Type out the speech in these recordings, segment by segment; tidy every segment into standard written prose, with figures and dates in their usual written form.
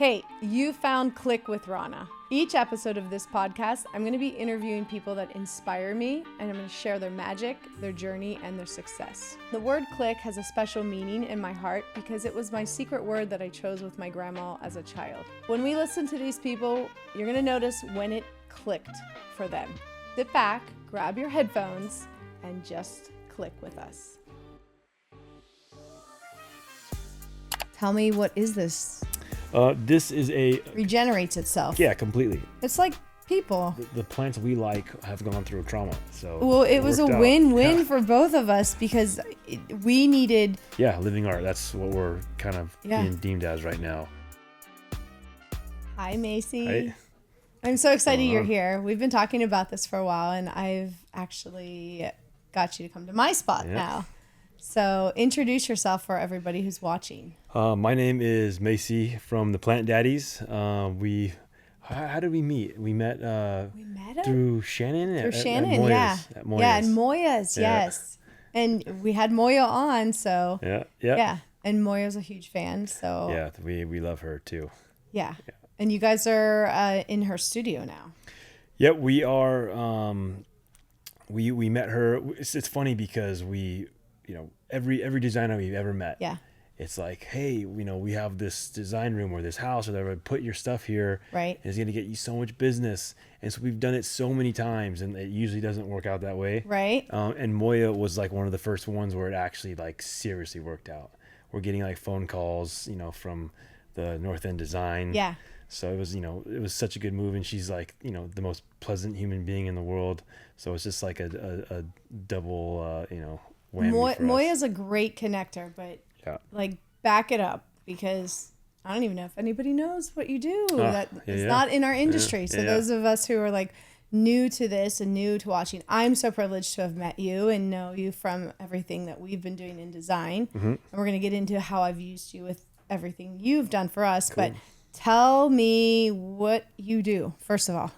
Hey, you found Click with Rona. Each episode of this podcast, I'm going to be interviewing people that inspire me, and I'm going to share their magic, their journey, and their success. The word click has a special meaning in my heart because it was my secret word that I chose with my grandma as a child. When we listen to these people, you're going to notice when it clicked for them. Sit back, grab your headphones, and just click with us. Tell me, what is this? This is a... Regenerates itself. Yeah, completely. It's like people. The plants we like have gone through trauma, so... Well, it was a win-win for both of us because we needed... Yeah, living art. That's what we're kind of being deemed as right now. Hi, Macy. Hi. I'm so excited you're here. We've been talking about this for a while, and I've actually got you to come to my spot now. So introduce yourself for everybody who's watching. My name is Macy from the Plant Daddies. How did we meet? We met through Shannon. Through Shannon, at Moya's, yeah. At Moya's. Yeah, and Moya's, yes. And we had Moya on, so. Yeah. And Moya's a huge fan, so. Yeah, we love her too. Yeah. And you guys are in her studio now. Yep, we are. We met her. It's funny because every designer we've ever met. Yeah. It's like, hey, we have this design room or this house or whatever, put your stuff here. Right. And it's going to get you so much business. And so we've done it so many times and it usually doesn't work out that way. Right. And Moya was like one of the first ones where it actually like seriously worked out. We're getting like phone calls, from the North End Design. Yeah. So it was such a good move. And she's like, the most pleasant human being in the world. So it's just like a double, whammy for us. Moya's a great connector, but back it up because I don't even know if anybody knows what you do. It's not in our industry. So those of us who are like new to this and new to watching, I'm so privileged to have met you and know you from everything that we've been doing in design. Mm-hmm. And we're going to get into how I've used you with everything you've done for us. Cool. But tell me what you do, first of all.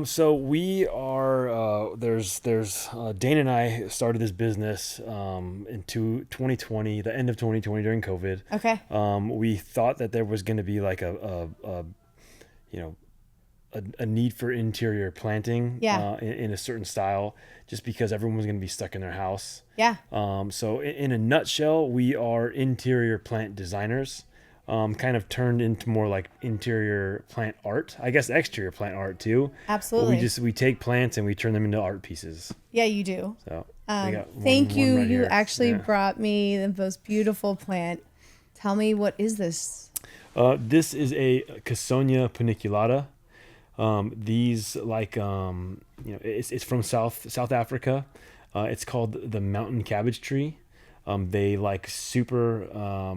So we are, there's Dane and I started this business, into 2020, the end of 2020 during COVID. Okay. We thought that there was going to be like a need for interior planting, in a certain style, just because everyone was going to be stuck in their house. Yeah. So in a nutshell, we are interior plant designers. Kind of turned into more like interior plant art, I guess exterior plant art too. Absolutely. But we take plants and we turn them into art pieces. Yeah, you do. So thank you. Right you actually brought me the most beautiful plant. Tell me, what is this? This is a Cassonia paniculata. These it's from South Africa. It's called the mountain cabbage tree. They like super,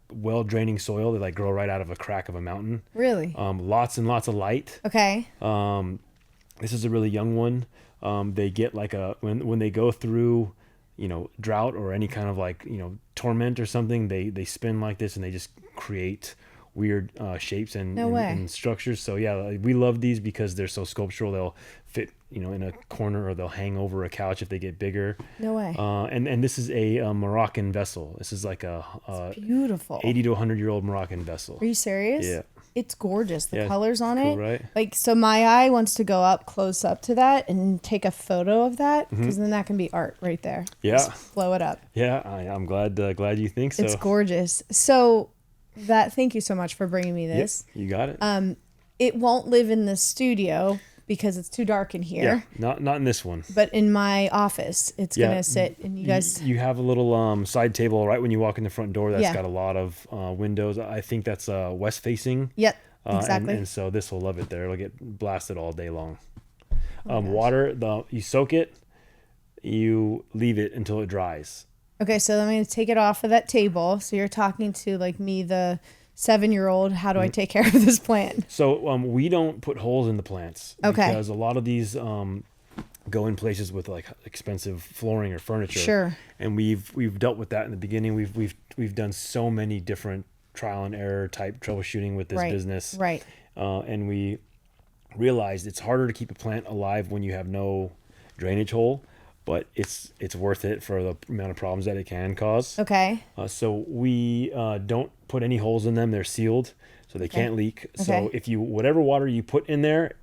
well draining soil. They like grow right out of a crack of a mountain. Really? Lots and lots of light. Okay. This is a really young one. They get like when they go through, drought or any kind of like, torment or something, they spin like this and they just create weird shapes and structures. So we love these because they're so sculptural. They'll fit in a corner or they'll hang over a couch if they get bigger. No way. And this is a Moroccan vessel. This is like it's beautiful 80 to 100-year-old Moroccan vessel. Are you serious? Yeah. It's gorgeous. The colors on cool, it. Right? Like, so my eye wants to go up close up to that and take a photo of that because then that can be art right there. Yeah. Just blow it up. Yeah. I'm glad you think so. It's gorgeous. So thank you so much for bringing me this. Yep, you got it. It won't live in the studio because it's too dark in here. Yeah, not in this one. But in my office, it's gonna sit. And you guys, you have a little side table right when you walk in the front door. That's got a lot of windows. I think that's west facing. Yep, exactly. And so this will love it there. It'll get blasted all day long. Water, you soak it, you leave it until it dries. Okay, so I'm gonna take it off of that table. So you're talking to like me, the 7-year-old. How do I take care of this plant? So we don't put holes in the plants. Okay. Because a lot of these go in places with like expensive flooring or furniture. Sure. And we've dealt with that in the beginning. We've done so many different trial and error type troubleshooting with this business. Right. And we realized it's harder to keep a plant alive when you have no drainage hole. but it's worth it for the amount of problems that it can cause. Okay. So we don't put any holes in them. They're sealed, so they can't leak. So if whatever water you put in there,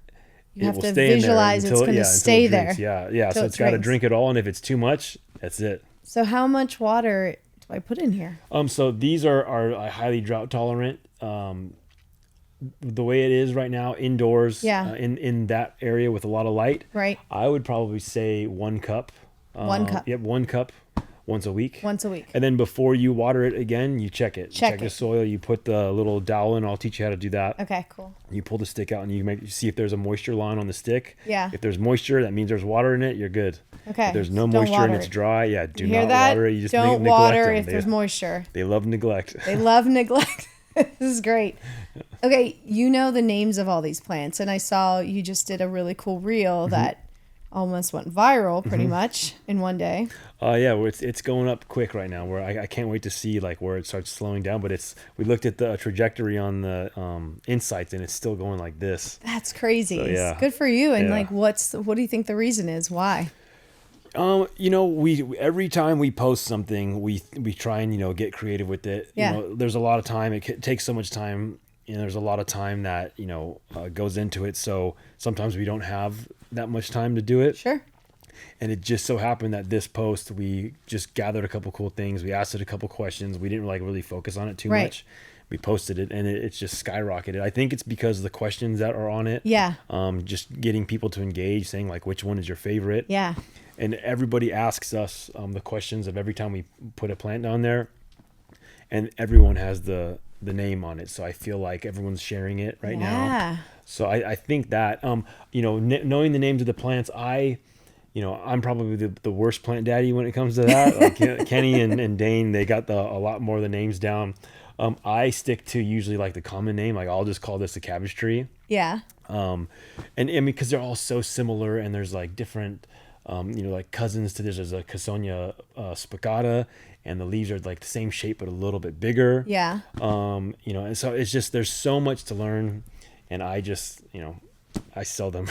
you have to visualize it's going to stay there. Yeah. So it's got to drink it all, and if it's too much, that's it. So how much water do I put in here? So these are highly drought tolerant. The way it is right now, indoors, in that area with a lot of light, right? I would probably say 1 cup. 1 cup. Yep, 1 cup. Once a week. Once a week. And then before you water it again, you check it. Check the soil. You put the little dowel in. I'll teach you how to do that. Okay, cool. You pull the stick out and you see if there's a moisture line on the stick. Yeah. If there's moisture, that means there's water in it. You're good. Okay. If there's no moisture and it's dry, do not water it. You just don't neglect water them. if there's moisture. They love neglect. They love neglect. This is great. Okay, you know the names of all these plants, and I saw you just did a really cool reel that almost went viral pretty much in one day. It's going up quick right now. Where I can't wait to see like where it starts slowing down. But we looked at the trajectory on the insights, and it's still going like this. That's crazy. So, good for you. And like, what do you think the reason is? Why? We every time we post something, we try and get creative with it. There's a lot of time. It takes so much time. There's a lot of time that goes into it. So sometimes we don't have that much time to do it. Sure. And it just so happened that this post, we just gathered a couple cool things. We asked it a couple questions. We didn't really focus on it too much. We posted it, and it's just skyrocketed. I think it's because of the questions that are on it. Yeah. Just getting people to engage, saying like, which one is your favorite? Yeah. And everybody asks us the questions of every time we put a plant down there, and everyone has the name on it. So I feel like everyone's sharing it right now. So I think that, knowing the names of the plants, I'm probably the worst plant daddy when it comes to that. Like Kenny and Dane, they got a lot more of the names down. I stick to usually like the common name. Like I'll just call this a cabbage tree. Yeah. And because they're all so similar, and there's like different, like cousins to this. There's a Cassonia spicata, and the leaves are like the same shape but a little bit bigger. Yeah. And so it's just there's so much to learn, and I just I sell them.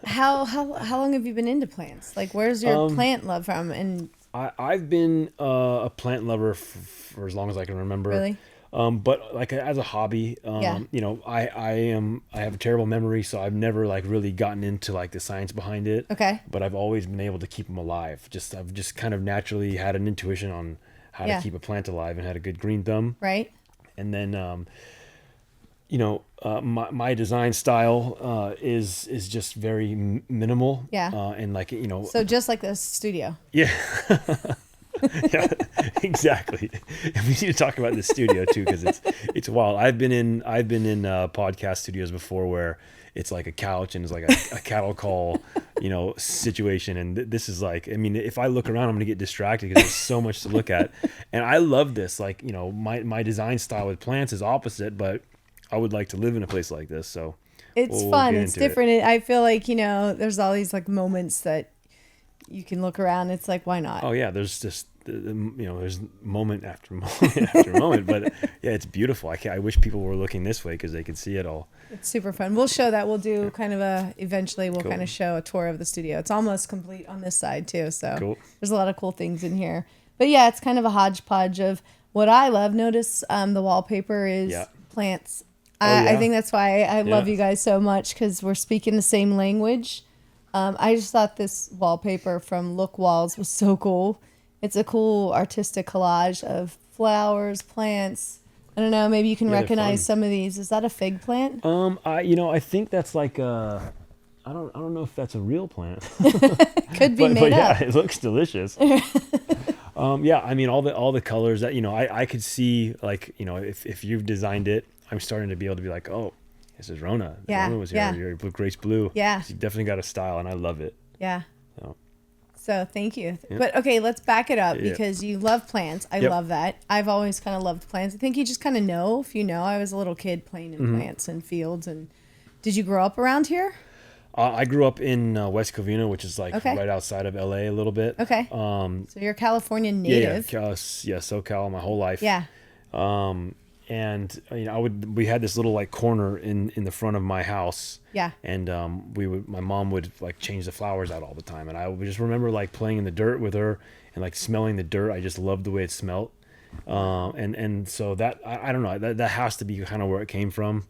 How long have you been into plants? Like, where's your plant love from? And I've been a plant lover for as long as I can remember. Really? But like as a hobby, I have a terrible memory, so I've never like really gotten into like the science behind it. Okay. But I've always been able to keep them alive. I've just kind of naturally had an intuition on how to keep a plant alive, and had a good green thumb. Right. And then, my design style is just very minimal. Yeah. And like So just like the studio. Yeah. Yeah, exactly. And we need to talk about the studio too, because it's wild. I've been in podcast studios before where it's like a couch and it's like a cattle call, situation. And this is like, if I look around, I'm gonna get distracted because there's so much to look at. And I love this. Like, my design style with plants is opposite, but I would like to live in a place like this. So it's fun. It's different. I feel like there's all these like moments that you can look around. It's like, why not? Oh yeah, there's just there's moment after moment after moment. But yeah, it's beautiful. I wish people were looking this way because they could see it all. It's super fun. We'll show that. We'll do kind of eventually we'll kind of show a tour of the studio. It's almost complete on this side too. So There's a lot of cool things in here. But yeah, it's kind of a hodgepodge of what I love. Notice the wallpaper is plants. I think that's why I love you guys so much, because we're speaking the same language. I just thought this wallpaper from Look Walls was so cool. It's a cool artistic collage of flowers, plants. I don't know, maybe you can recognize some of these. Is that a fig plant? I think that's like I don't know if that's a real plant. Could be made up. Yeah, it looks delicious. All the colors that I could see, like, if you've designed it, I'm starting to be able to be like, oh, this is Rona. Yeah. Rona was here. Your Grace Blue. Yeah. She definitely got a style, and I love it. Yeah. So thank you. Yep. But okay, let's back it up because you love plants. I love that. I've always kind of loved plants. I think you just kind of know. If I was a little kid playing in plants and fields. And did you grow up around here? I grew up in West Covina, which is like right outside of LA a little bit. Okay. So you're a California native. Yeah, SoCal my whole life. Yeah. and we had this little like corner in the front of my house. Yeah. And my mom would like change the flowers out all the time, and I would just remember like playing in the dirt with her and like smelling the dirt. I just loved the way it smelled. And so that I don't know, that has to be kind of where it came from.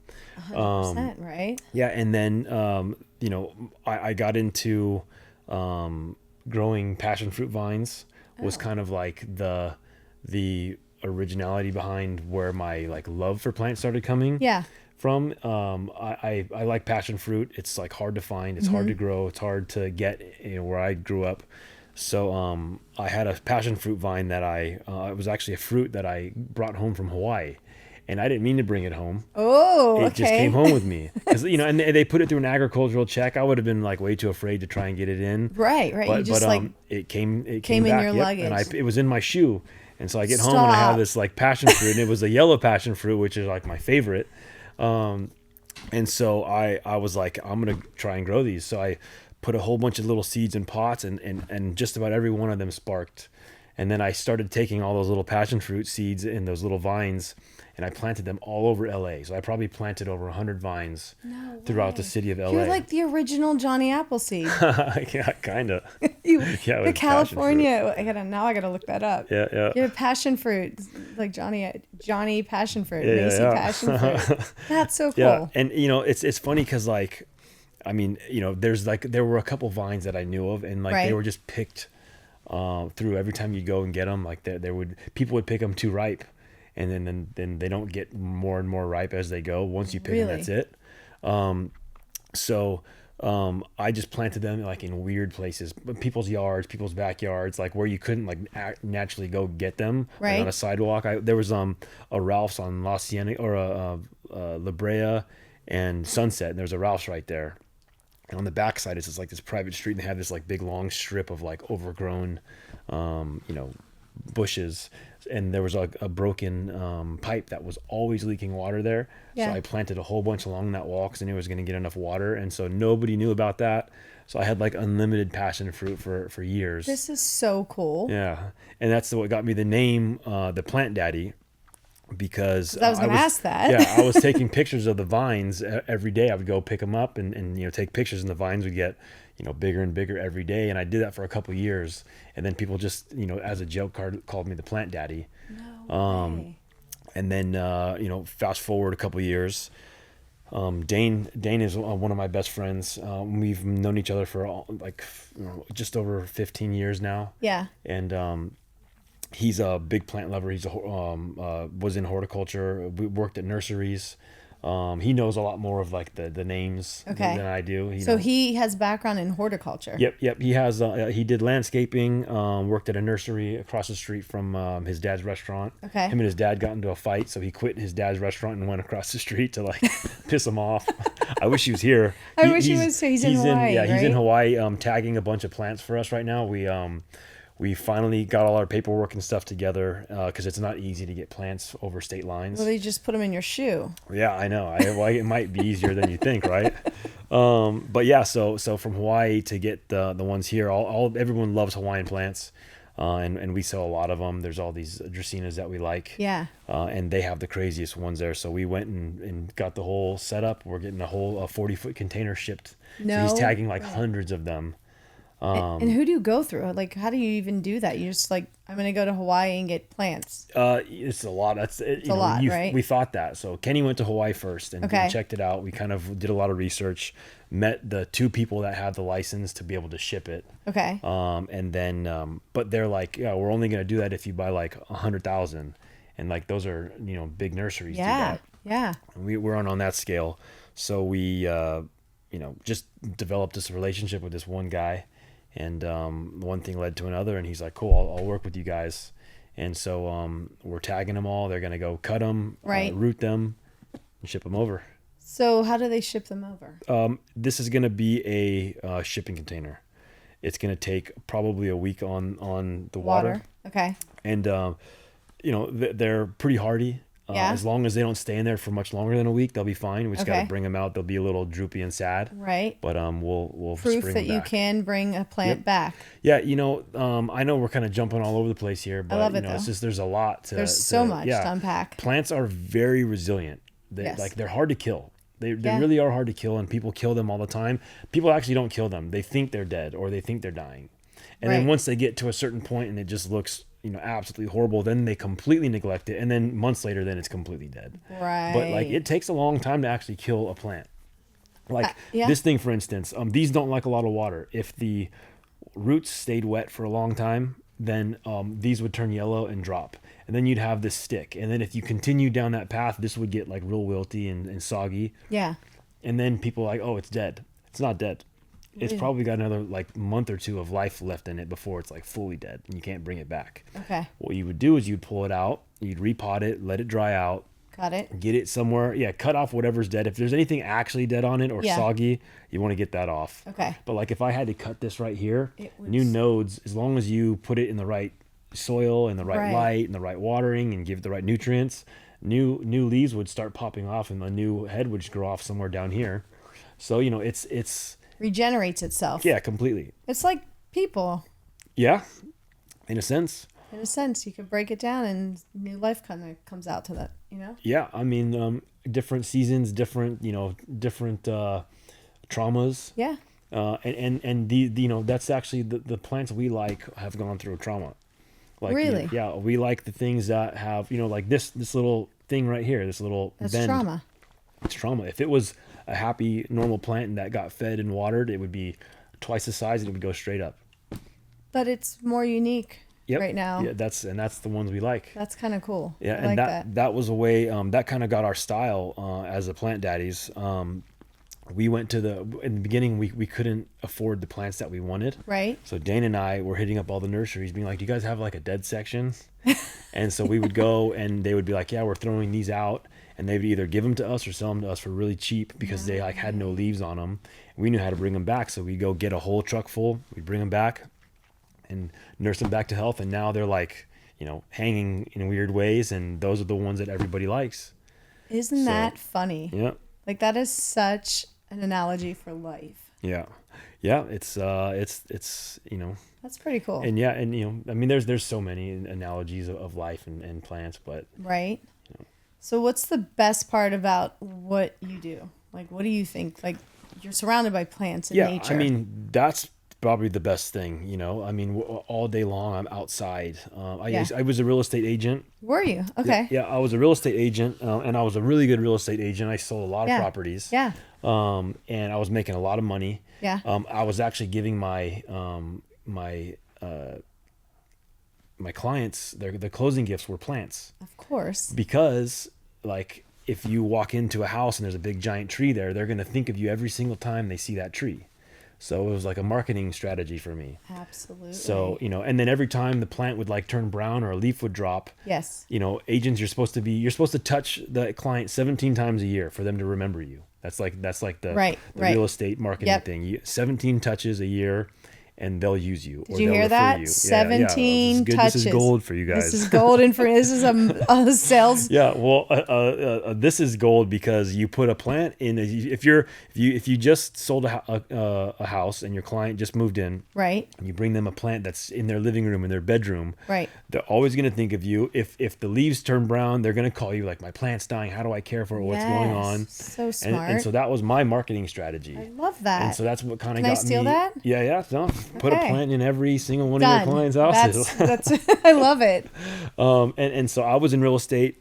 100%, right? Yeah. And then I got into growing passion fruit vines. Was kind of like the originality behind where my like love for plants started coming from. I like passion fruit. It's like hard to find, it's hard to grow, it's hard to get where I grew up. So I had a passion fruit vine that it was actually a fruit that I brought home from Hawaii, and I didn't mean to bring it home. It just came home with me, because and they put it through an agricultural check. I would have been like way too afraid to try and get it in. Right. But it came in back, your luggage. and it was in my shoe. And so I get home and I have this like passion fruit, and it was a yellow passion fruit, which is like my favorite. And so I was like, I'm gonna try and grow these. So I put a whole bunch of little seeds in pots, and just about every one of them sparked. And then I started taking all those little passion fruit seeds in those little vines, and I planted them all over LA. So I probably planted over 100 vines throughout the city of LA. You're like the original Johnny Appleseed. Yeah, kind of. The California. I gotta look that up. Yeah. You're passion fruit, like Johnny passion fruit, Macy passion fruit. That's so cool. Yeah, and it's funny because like, I mean, there were a couple vines that I knew of, and like they were just picked through every time you go and get them. Like people would pick them too ripe, and then they don't get more and more ripe as they go. Once you pick them, that's it. So I just planted them like in weird places, people's yards, people's backyards, like where you couldn't like naturally go get them. Like on a sidewalk. There was a Ralph's on La Cienega, or La Brea and Sunset, and there's a Ralph's right there. And on the backside, it's just like this private street, and they have this like big long strip of like overgrown, bushes. And there was a broken pipe that was always leaking water there. So I planted a whole bunch along that wall because I knew I was going to get enough water. And so nobody knew about that. So I had like unlimited passion fruit for years. This is so cool. Yeah. And that's what got me the name, the Plant Daddy. Because I was going to ask that. Yeah, I was taking pictures of the vines every day. I would go pick them up and take pictures, and the vines would get bigger and bigger every day. And I did that for a couple of years, and then people just as a joke called me the Plant Daddy. No way. And then fast forward a couple of years, Dane is one of my best friends. We've known each other for just over 15 years now. Yeah. And he's a big plant lover. He's was in horticulture. We worked at nurseries. He knows a lot more of like the names than I do. He has background in horticulture. Yep. He has. He did landscaping. Worked at a nursery across the street from his dad's restaurant. Okay. Him and his dad got into a fight, so he quit his dad's restaurant and went across the street to like piss him off. I wish he was here. I wish he was. He's in Hawaii. He's in Hawaii. Tagging a bunch of plants for us right now. We finally got all our paperwork and stuff together because it's not easy to get plants over state lines. Well, they just put them in your shoe. Yeah, I know. It might be easier than you think, right? But yeah, so from Hawaii to get the ones here, everyone loves Hawaiian plants, and we sell a lot of them. There's all these Dracaenas that we like. Yeah. And they have the craziest ones there. So we went and got the whole setup. We're getting a whole 40-foot container shipped. So he's tagging like hundreds of them. And who do you go through? Like, how do you even do that? You just like, I'm going to go to Hawaii and get plants. It's a lot. It's a lot, right? We thought that. So Kenny went to Hawaii first and checked it out. We kind of did a lot of research, met the two people that had the license to be able to ship it. Okay. And then, but they're like, yeah, we're only going to do that if you buy like 100,000. And like, those are, big nurseries. Yeah. Do that. Yeah. We weren't on that scale. So we, just developed this relationship with this one guy. And one thing led to another, and he's like, cool, I'll work with you guys. And so we're tagging them all. They're going to go cut them, root them, and ship them over. So how do they ship them over? This is going to be a shipping container. It's going to take probably a week on the water. Okay. And, they're pretty hardy. As long as they don't stay in there for much longer than a week, they'll be fine. We just got to bring them out. They'll be a little droopy and sad. Right. But we'll proof spring that them you back. can bring a plant back. Yeah, I know we're kind of jumping all over the place here, but I love it, it's just there's a lot to. There's so much to unpack. Plants are very resilient. They're hard to kill. They really are hard to kill, and people kill them all the time. People actually don't kill them. They think they're dead or they think they're dying. And then once they get to a certain point and it just looks, absolutely horrible, then they completely neglect it. And then months later, then it's completely dead. Right. But it takes a long time to actually kill a plant. This thing, for instance, these don't like a lot of water. If the roots stayed wet for a long time, then these would turn yellow and drop. And then you'd have this stick. And then if you continue down that path, this would get real wilty and soggy. Yeah. And then people are like, oh, it's dead. It's not dead. It's probably got another month or two of life left in it before it's fully dead and you can't bring it back. Okay. What you would do is you'd pull it out, you'd repot it, let it dry out. Got it. Get it somewhere. Yeah, cut off whatever's dead. If there's anything actually dead on it or soggy, you want to get that off. Okay. But if I had to cut this right here, new nodes, as long as you put it in the right soil and the right light and the right watering and give it the right nutrients, new leaves would start popping off and a new head would just grow off somewhere down here. So, it's regenerates itself. Yeah, completely. It's like people. Yeah, in a sense. In a sense, you could break it down and new life kind of comes out to that, Yeah, I mean, different seasons, different traumas. Yeah. And that's actually the plants we like have gone through a trauma. Really? Yeah, we like the things that have, this little thing right here, this little That's bend. trauma. It's trauma. If it was a happy, normal plant that got fed and watered, it would be twice the size and it would go straight up. But it's more unique right now. Yeah, that's the ones we like. That's kind of cool. Yeah, I and like that was a way that kind of got our style as a Plant Daddies. We went in the beginning, we couldn't afford the plants that we wanted. Right. So Dane and I were hitting up all the nurseries being like, do you guys have a dead section? And so we would go and they would be like, yeah, we're throwing these out. And they would either give them to us or sell them to us for really cheap because they had no leaves on them. We knew how to bring them back. So we'd go get a whole truck full. We'd bring them back and nurse them back to health. And now they're hanging in weird ways. And those are the ones that everybody likes. Isn't that funny? Yeah. That is such an analogy for life. Yeah. Yeah. It's That's pretty cool. And I mean, there's so many analogies of life and plants, but. Right. So what's the best part about what you do? What do you think? You're surrounded by plants and nature. I mean, that's probably the best thing, I mean, all day long I'm outside. I was a real estate agent. Were you? Okay. Yeah, I was a real estate agent, and I was a really good real estate agent. I sold a lot of properties. Yeah. And I was making a lot of money. Yeah. I was actually giving my clients, the closing gifts were plants. Of course. Because if you walk into a house and there's a big giant tree there, they're going to think of you every single time they see that tree. So it was a marketing strategy for me. Absolutely. So, and then every time the plant would return brown or a leaf would drop. Yes. Agents, you're supposed to touch the client 17 times a year for them to remember you. That's the real estate marketing thing. 17 touches a year. And they'll use you. Did you hear that? You. 17 touches. This is gold for you guys. This is golden for. This is a sales. Yeah, well, this is gold because you put a plant in. If you just sold a house and your client just moved in, right? And you bring them a plant that's in their living room, in their bedroom, right? They're always going to think of you. If the leaves turn brown, they're going to call you my plant's dying. How do I care for it? What's going on? So smart. And so that was my marketing strategy. I love that. And so that's what kind of got me. Can I steal that? Yeah. No. Put a plant in every single one of your clients' houses. That's I love it. And so I was in real estate,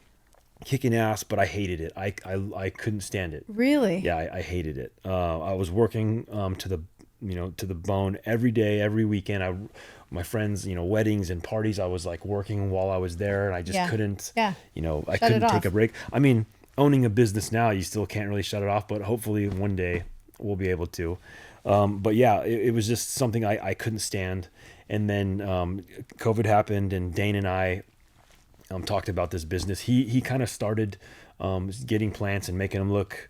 kicking ass, but I hated it. I couldn't stand it. Really? Yeah, I hated it. I was working to the bone every day, every weekend. My friends, weddings and parties, I was working while I was there, and I just couldn't. Yeah. I couldn't take a break. I mean, owning a business now, you still can't really shut it off, but hopefully one day we'll be able to. But yeah, it was just something I couldn't stand. And then COVID happened, and Dane and I talked about this business. He kind of started getting plants and making them look,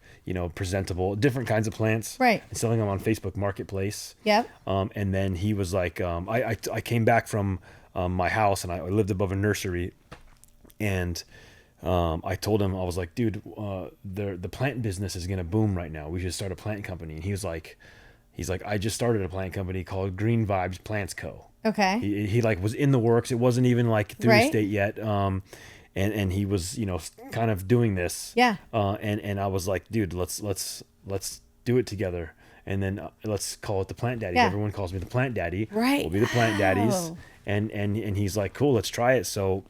presentable, different kinds of plants, right? And selling them on Facebook Marketplace. Yep. And then he was like, I came back from my house, and I lived above a nursery, and I told him, I was like, dude, the plant business is going to boom right now. We should start a plant company. And he's like, I just started a plant company called Green Vibes Plants Co. Okay. He like was in the works. It wasn't even like through the state yet. And he was, kind of doing this. Yeah. And I was like, dude, let's do it together. And then let's call it the Plant Daddies. Yeah. Everyone calls me the Plant Daddy. Right. We'll be the Plant Daddies. And he's like, cool, let's try it. So,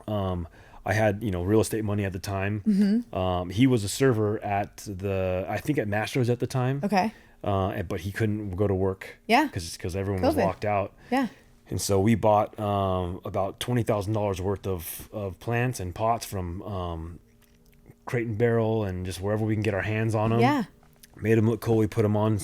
I had, real estate money at the time. Mm-hmm. He was a server at I think at Mastro's at the time. Okay. But he couldn't go to work. Yeah. Because everyone was locked out. Yeah. And so we bought about $20,000 worth of plants and pots from Crate and Barrel and just wherever we can get our hands on them. Yeah. Made them look cool. We put them on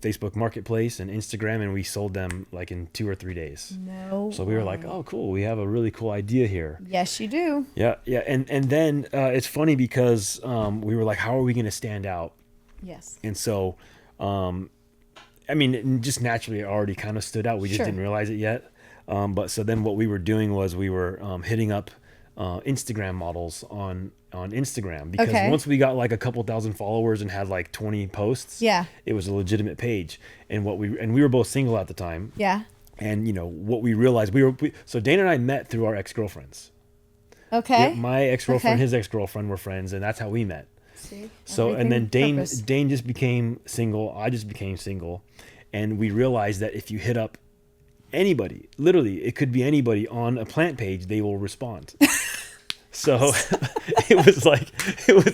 Facebook Marketplace and Instagram, and we sold them like in 2 or 3 days. No. So we were like, oh, cool. We have a really cool idea here. Yes, you do. Yeah. Yeah. And then it's funny because we were like, how are we going to stand out? Yes. And so, just naturally it already kind of stood out. We just didn't realize it yet. But so then what we were doing was we were hitting up Instagram models on Instagram, because once we got like a couple thousand followers and had like 20 posts, it was a legitimate page. And we were both single at the time. Yeah. And what we realized, so Dana and I met through our ex-girlfriends. Okay. Yeah, my ex-girlfriend, his ex-girlfriend were friends, and that's how we met. See? So, and then Dane just became single. I just became single. And we realized that if you hit up anybody, literally, it could be anybody on a plant page, they will respond. So it was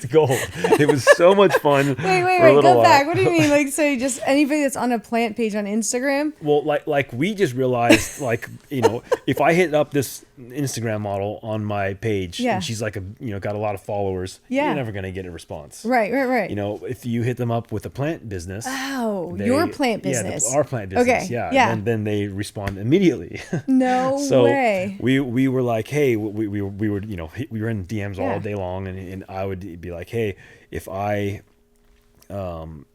gold. It was so much fun. Wait, go back. What do you mean? Like, so just anybody that's on a plant page on Instagram? Well, like we just realized, if I hit up this Instagram model on my page and she's like got a lot of followers, you're never going to get a response. Right. If you hit them up with a plant business. Oh, your plant business. Yeah, our plant business. Okay. Yeah. And then they respond immediately. No way. We were like, hey, we were in DMs all day long, and I would be like, hey, if I, I'll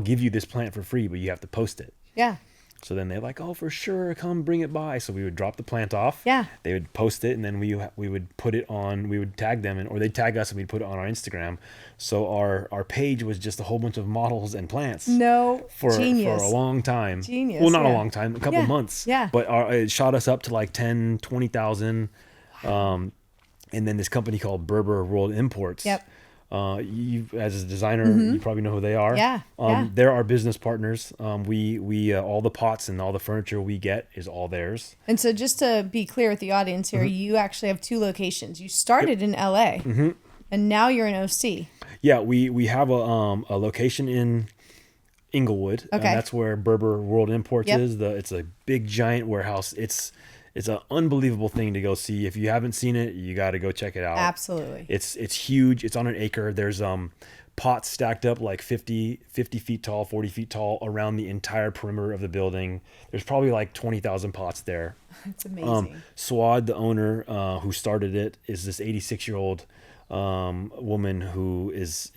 give you this plant for free, but you have to post it. Yeah. So then they're like, oh, for sure, come bring it by. So we would drop the plant off. Yeah. They would post it, and then we would put it on. We would tag them, or they'd tag us, and we'd put it on our Instagram. So our page was just a whole bunch of models and plants. No, for genius. a long time. Genius. Well, not a long time, a couple months. Yeah. But it shot us up to like 10, 20,000. Wow. And then this company called Berber World Imports. Yep. You, as a designer, you probably know who they are. Yeah. They're our business partners. We all the pots and all the furniture we get is all theirs. And so, just to be clear with the audience here, you actually have 2 locations. You started in LA, and now you're in OC. Yeah, we have a location in Inglewood. Okay. And that's where Berber World Imports is. It's a big giant warehouse. It's an unbelievable thing to go see. If you haven't seen it, you got to go check it out. Absolutely. It's huge. It's on an acre. There's pots stacked up like 50 feet tall, 40 feet tall around the entire perimeter of the building. There's probably like 20,000 pots there. It's amazing. Swad, the owner who started it, is this 86-year-old woman who is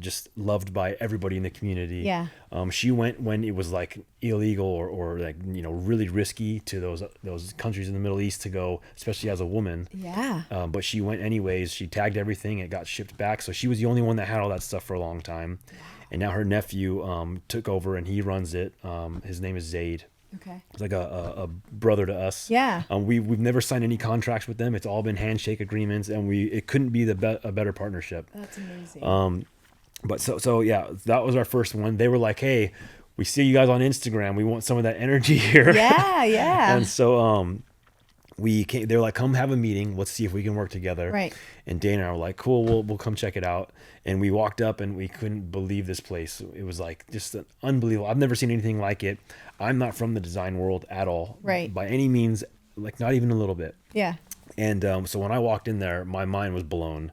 just loved by everybody in the community. Yeah. She went when it was like illegal or like really risky to those countries in the Middle East to go, especially as a woman. Yeah. But she went anyways. She tagged everything. It got shipped back. So she was the only one that had all that stuff for a long time. Wow. And now her nephew took over and he runs it. His name is Zaid. Okay. It's like a brother to us. Yeah. We've never signed any contracts with them. It's all been handshake agreements, and it couldn't be a better partnership. That's amazing. But so yeah, that was our first one. They were like, hey, we see you guys on Instagram. We want some of that energy here. Yeah. And so we came. They were like, come have a meeting. Let's see if we can work together. Right. And Dana and I were like, cool. We'll come check it out. And we walked up and we couldn't believe this place. It was like just unbelievable. I've never seen anything like it. I'm not from the design world at all. Right. By any means, like not even a little bit. Yeah. And so when I walked in there, my mind was blown.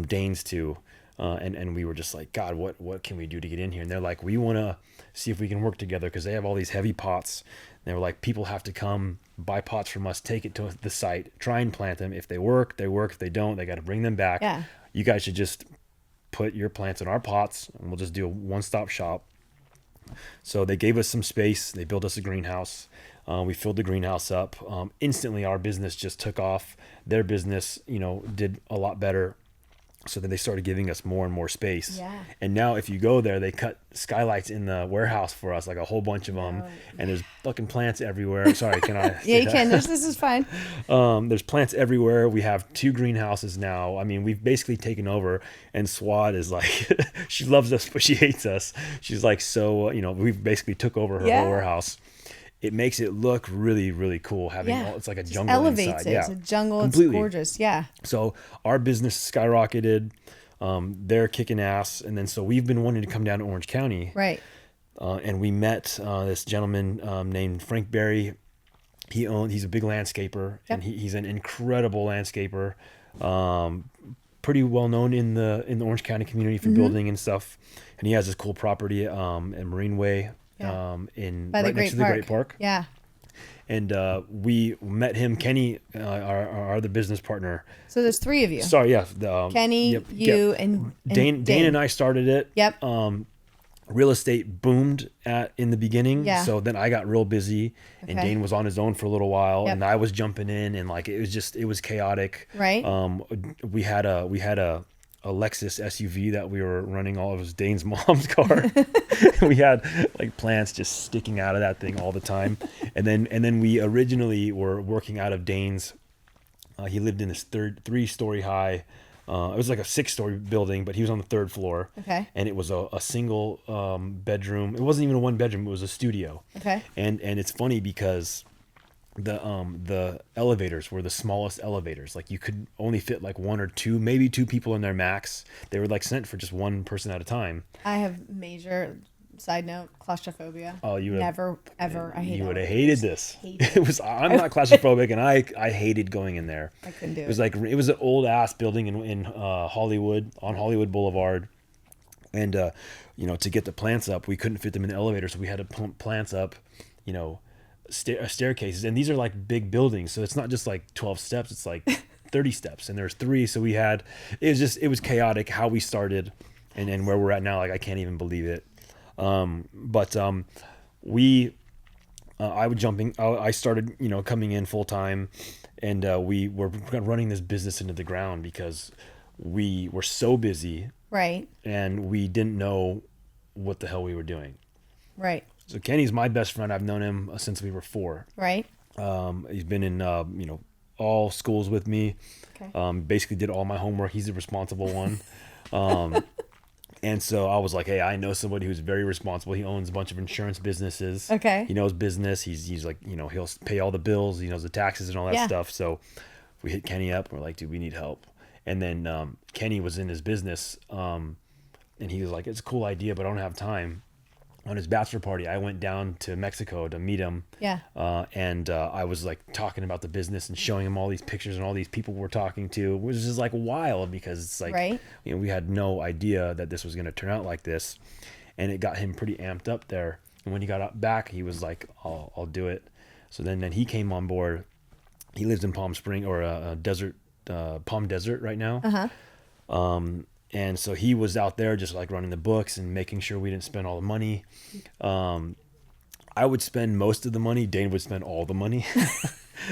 Dane's too. And we were just like, God, what can we do to get in here? And they're like, we want to see if we can work together because they have all these heavy pots. And they were like, people have to come buy pots from us, take it to the site, try and plant them. If they work, they work. If they don't, they got to bring them back. Yeah. You guys should just put your plants in our pots and we'll just do a one-stop shop. So they gave us some space. They built us a greenhouse. We filled the greenhouse up. Instantly, our business just took off. Their business, did a lot better. So then they started giving us more and more space. Yeah. And now if you go there, they cut skylights in the warehouse for us, like a whole bunch of them. And there's fucking plants everywhere. Sorry, can I? Yeah, you can. This is fine. There's plants everywhere. We have 2 greenhouses now. I mean, we've basically taken over, and Swad is like, she loves us, but she hates us. She's like, so, we've basically took over her whole warehouse. It makes it look really, really cool. It's like a jungle elevates inside. it. Yeah, It's a jungle. completely. It's gorgeous. Yeah. So our business skyrocketed. They're kicking ass. And then, so we've been wanting to come down to Orange County. Right. And we met this gentleman named Frank Berry. He's a big landscaper, and he's an incredible landscaper. Pretty well known in the Orange County community for building and stuff. And he has this cool property in Marine Way. Right next to the Great Park. Yeah. And we met him, Kenny, our other business partner. So there's 3 of you. Sorry, yeah. Kenny, you, and Dane and I started it. Yep. Real estate boomed in the beginning. Yeah. So then I got real busy, and Dane was on his own for a little while, and I was jumping in, and like it was chaotic. Right. We had a Lexus SUV that we were running all of his Dane's mom's car. We had like plants just sticking out of that thing all the time. And then we originally were working out of Dane's. He lived in this 3-story high. It was like a 6-story building, but he was on the 3rd floor. Okay. And it was a single bedroom. It wasn't even a 1-bedroom. It was a studio. Okay. And it's funny because the elevators were the smallest elevators. Like you could only fit like 1 or 2, maybe 2 people in there max. They were like sent for just 1 person at a time. I have major, side note, claustrophobia. Oh, you would never ever. I hate. You would have hated this. It was. I'm not claustrophobic, and I hated going in there. I couldn't do it. It was an old ass building in Hollywood, on Hollywood Boulevard, and to get the plants up, we couldn't fit them in the elevator, so we had to pump plants up, staircases. And these are like big buildings, so it's not just like 12 steps, it's like 30 steps, and there's 3. So it was chaotic how we started, and where we're at now. Like I can't even believe it. I started coming in full time, and we were running this business into the ground because we were so busy, right, and we didn't know what the hell we were doing. Right. So Kenny's my best friend. I've known him since we were 4. Right. He's been in all schools with me. Okay. Basically did all my homework. He's the responsible one. And so I was like, hey, I know somebody who's very responsible. He owns a bunch of insurance businesses. Okay. He knows business. He's like, he'll pay all the bills. He knows the taxes and all that stuff. So we hit Kenny up. We're like, dude, we need help. And then Kenny was in his business, and he was like, it's a cool idea, but I don't have time. On his bachelor party, I went down to Mexico to meet him. Yeah. And I was like talking about the business and showing him all these pictures and all these people we're talking to, which is like wild because it's like, we had no idea that this was going to turn out like this. And it got him pretty amped up there. And when he got back, he was like, I'll do it. So then he came on board. He lives in Palm Spring, or Palm Desert right now. Uh-huh. And so he was out there just like running the books and making sure we didn't spend all the money. I would spend most of the money. Dane would spend all the money.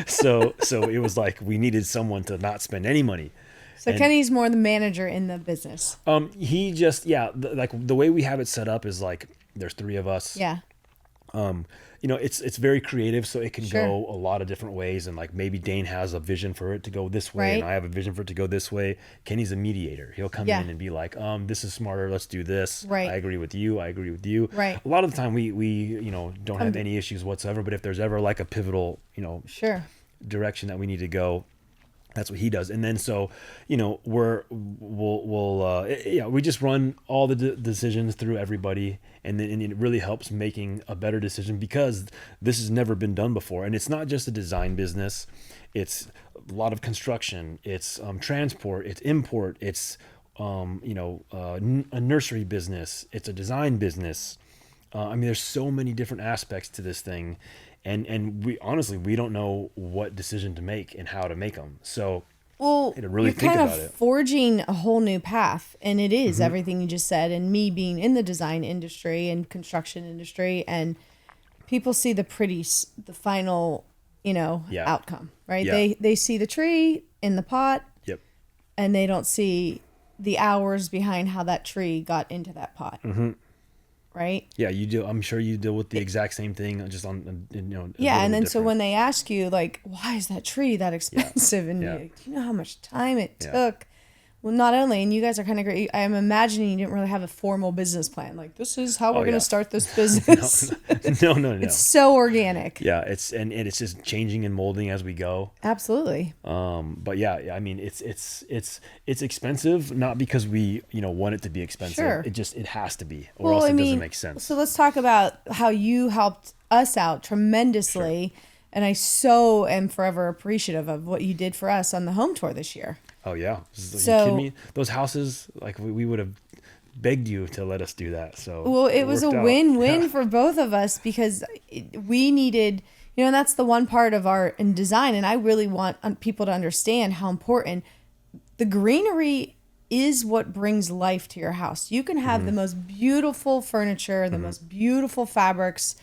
So it was like we needed someone to not spend any money. So Kenny's more the manager in the business. He just, like the way we have it set up is like there's 3 of us. Yeah. It's very creative, so it can go a lot of different ways. And like maybe Dane has a vision for it to go this way, and I have a vision for it to go this way. Kenny's a mediator. He'll come in and be like, this is smarter. Let's do this. Right. I agree with you. I agree with you. Right. A lot of the time we don't have any issues whatsoever. But if there's ever like a pivotal, direction that we need to go, that's what he does. And then so, we just run all the decisions through everybody, and it really helps making a better decision because this has never been done before. And it's not just a design business. It's a lot of construction. It's transport. It's import. It's a nursery business. It's a design business. There's so many different aspects to this thing. And we honestly, we don't know what decision to make and how to make them. So you're kind of forging a whole new path, and it is everything you just said. And me being in the design industry and construction industry, and people see the the final, outcome, right? Yeah. They see the tree in the pot. Yep. And they don't see the hours behind how that tree got into that pot. Mm-hmm. Right? Yeah, you do. I'm sure you deal with the exact same thing, just on, Yeah, and then so different. when they ask you, like, why is that tree that expensive? And you're like, do you know how much time it took? Well, not only, and you guys are kind of great. I'm imagining you didn't really have a formal business plan. Like, this is how we're going to start this business. No. It's so organic. Yeah, it's just changing and molding as we go. Absolutely. But yeah, I mean, it's expensive, not because we, want it to be expensive. Sure. It has to be, or else it doesn't make sense. So let's talk about how you helped us out tremendously. Sure. And I so am forever appreciative of what you did for us on the home tour this year. Oh yeah. Are you kidding me? Those houses, like we would have begged you to let us do that. So well, it was a win-win for both of us because we needed, and that's the one part of art and design. And I really want people to understand how important the greenery is. What brings life to your house. You can have the most beautiful furniture, the most beautiful fabrics,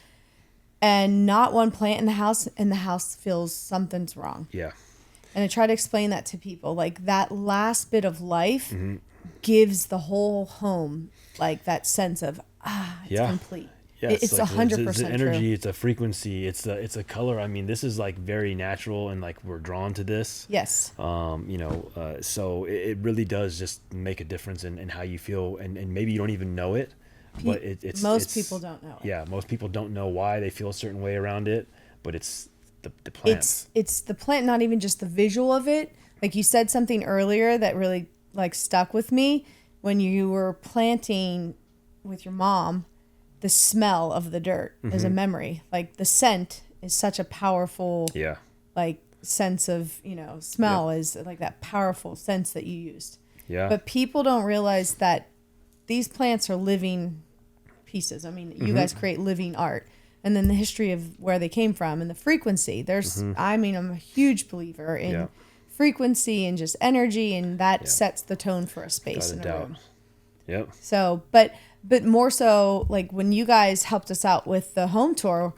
and not one plant in the house feels something's wrong. Yeah. And I try to explain that to people. Like that last bit of life gives the whole home like that sense of it's complete. Yeah, it's 100% it's an energy, true. it's a frequency, it's a color. I mean, this is like very natural, and like we're drawn to this. Yes. So it really does just make a difference in how you feel, and maybe you don't even know it, but most people don't know it. Yeah, most people don't know why they feel a certain way around it, but it's the plant. It's the plant, not even just the visual of it. Like you said something earlier that really like stuck with me when you were planting with your mom. The smell of the dirt is a memory. Like the scent is such a powerful like sense of smell is like that powerful sense that you used. Yeah. But people don't realize that these plants are living pieces. I mean, you guys create living art. And then the history of where they came from and the frequency. I'm a huge believer in frequency and just energy, and that sets the tone for a space in a room. Yep. So, but more so, like when you guys helped us out with the home tour,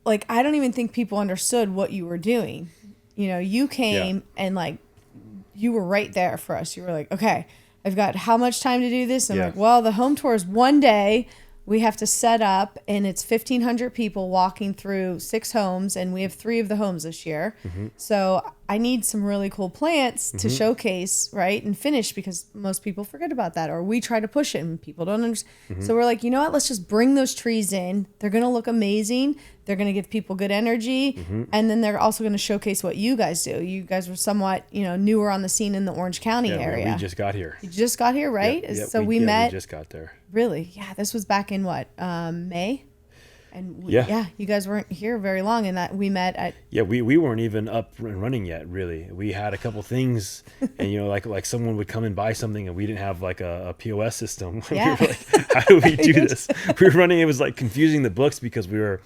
like I don't even think people understood what you were doing. You came and like you were right there for us. You were like, okay, I've got how much time to do this? And I'm like, well, the home tour is one day. We have to set up, and it's 1,500 people walking through 6 homes, and we have 3 of the homes this year. So I need some really cool plants to showcase, right, and finish, because most people forget about that, or we try to push it, and people don't understand. So we're like, you know what? Let's just bring those trees in. They're going to look amazing. They're going to give people good energy, and then they're also going to showcase what you guys do. You guys were somewhat, newer on the scene in the Orange County area. We just got here. You just got here, right? Yep, so we met. We just got there. Really? Yeah, this was back in what? May? And you guys weren't here very long, and that we met at. Yeah, we weren't even up and running yet. Really, we had a couple things, and like someone would come and buy something, and we didn't have like a POS system. Yeah. We were like, how do we do this? We were running. It was like confusing the books because we were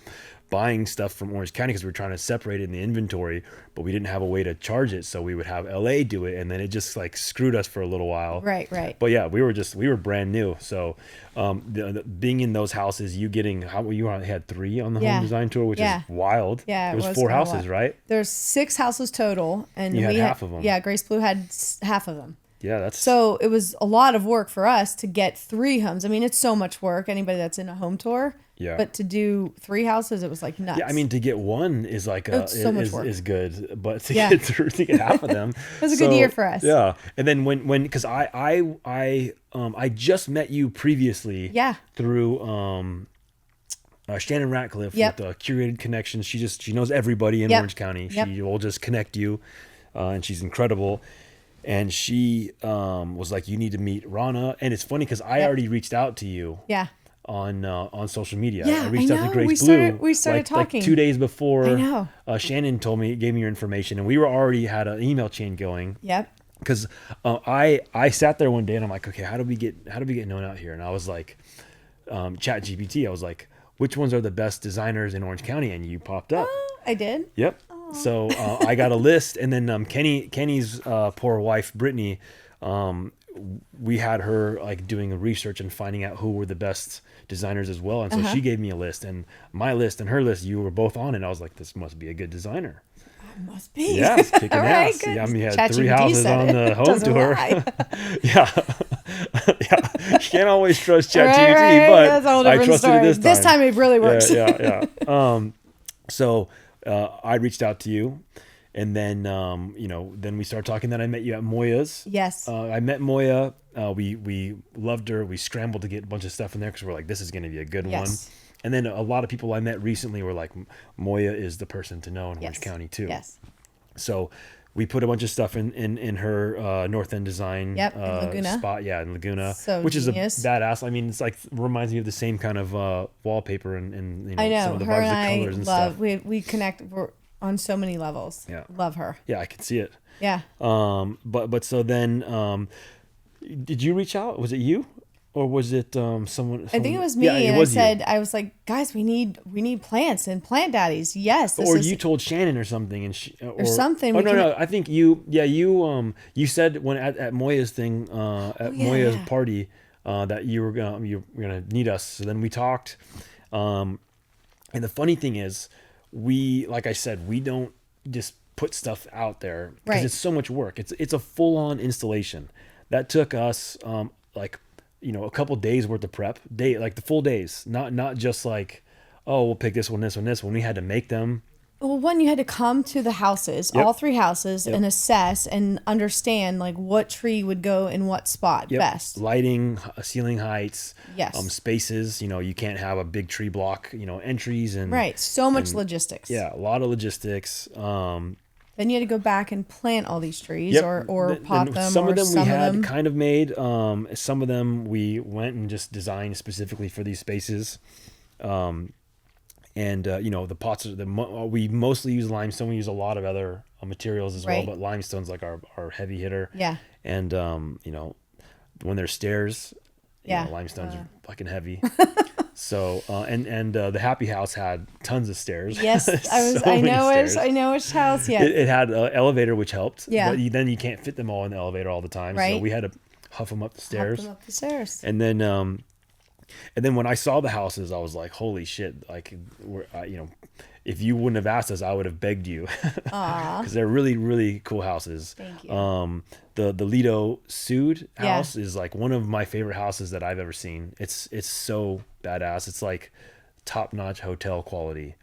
buying stuff from Orange County because we were trying to separate it in the inventory, but we didn't have a way to charge it, so we would have LA do it, and then it just like screwed us for a little while. Right. But yeah, we were brand new, so being in those houses, you had 3 on the home design tour, which is wild. Yeah, it was 4 houses, right? There's 6 houses total, and you had half of them. Yeah, Grace Blue had half of them. Yeah, so it was a lot of work for us to get 3 homes. I mean, it's so much work. Anybody that's in a home tour. Yeah. But to do 3 houses, it was like nuts. Yeah, I mean, to get one is like is good, but to get half of them, it was a good year for us. Yeah, and then when because I just met you previously. Yeah. Through Shannon Ratcliffe with Curated Connections. She knows everybody in Orange County. She will just connect you, and she's incredible. And she was like, you need to meet Rona. And it's funny because I already reached out to you. Yeah. On social media. Yeah, I reached out to Grace Blue. We started talking like 2 days before. I know. Shannon gave me your information, and we were already had an email chain going. Yep. Because I sat there one day and I'm like, okay, how do we get known out here? And I was like, Chat GPT. I was like, which ones are the best designers in Orange County? And you popped up. I did. Yep. Oh, So I got a list, and then Kenny's poor wife Brittany, we had her like doing a research and finding out who were the best designers as well, and so she gave me a list, and my list and her list, you were both on, and I was like, this must be a good designer. Must be. Yeah, it's kicking ass. Good. Yeah, I mean, you had ChatGPT 3 houses on the home tour. Yeah. Yeah. You can't always trust ChatGPT, but that's a whole I different trusted story. it this time. This time it really works. Yeah. So I reached out to you, and then then we started talking. Then I met you at Moya's. Yes. I met Moya. We loved her. We scrambled to get a bunch of stuff in there because we're like, this is going to be a good one. And then a lot of people I met recently were like, Moya is the person to know in Orange County too. Yes. So we put a bunch of stuff in her North End Design in Laguna. spot. Yeah, in Laguna. So which genius. Is a badass. I mean, it's like reminds me of the same kind of wallpaper and I know. some of the Her vibes and of colors and love, stuff. we connect on so many levels. Yeah. Love her. Yeah, I can see it. Yeah. But so then did you reach out? Was it you? Or was it someone? I think it was me, and I was like, guys, we need plants and Plant Daddies. Yes. Or you told Shannon or something, and or something. Oh no, I think you said when at Moya's thing Moya's party that you were gonna need us. So then we talked, and the funny thing is, like I said, we don't just put stuff out there because it's so much work. It's a full on installation that took us a couple days worth of prep, like the full days, not just like, oh, we'll pick this one. We had to make them. Well, one, you had to come to the houses, all 3 houses, and assess and understand like what tree would go in what spot best. Lighting, ceiling heights, spaces. You can't have a big tree block. Entries and so much logistics. Yeah, a lot of logistics. Then you had to go back and plant all these trees or pot them. Some of them we had kind of made. Some of them we went and just designed specifically for these spaces. The pots we mostly use limestone. We use a lot of other materials as well, but limestone's like our heavy hitter. Yeah. And when there's stairs, limestones are fucking heavy. So the Happy House had tons of stairs. Yes, I know which house. Yeah, it had an elevator, which helped. Yeah, but then you can't fit them all in the elevator all the time. Right. So we had to huff them up the stairs. And then when I saw the houses, I was like, holy shit! Like, if you wouldn't have asked us, I would have begged you. Because they're really, really cool houses. Thank you. The Lido Sud house is like one of my favorite houses that I've ever seen. It's so badass. It's like top-notch hotel quality.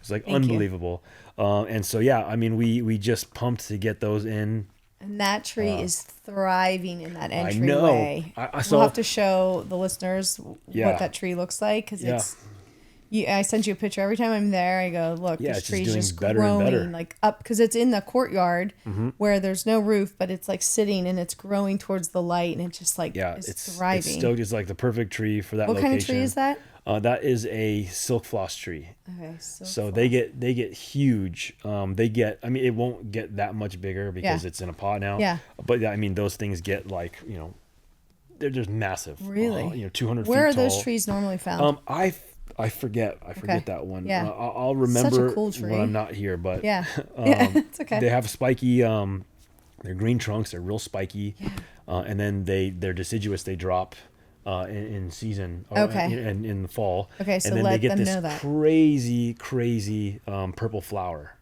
It's like unbelievable. And so we just pumped to get those in. And that tree is thriving in that entryway. I know. We'll have to show the listeners what that tree looks like because I sent you a picture every time I'm there. I go, look, this tree's just growing like up because it's in the courtyard where there's no roof, but it's like sitting and it's growing towards the light, and it's just like it's thriving. It's still just like the perfect tree for that location. What kind of tree is that? That is a silk floss tree. Okay, so they get huge. It won't get that much bigger because it's in a pot now. Yeah. But those things get like they're just massive. Really? 200 feet tall. Where are those trees normally found? I forget that one. Yeah. I'll remember Such a cool tree. when I'm not here, but it's okay. They have spiky, they're green trunks. They're real spiky. Yeah. And then they're deciduous. They drop in season and in the fall. Okay. So and then let they get them this know that. crazy purple flower.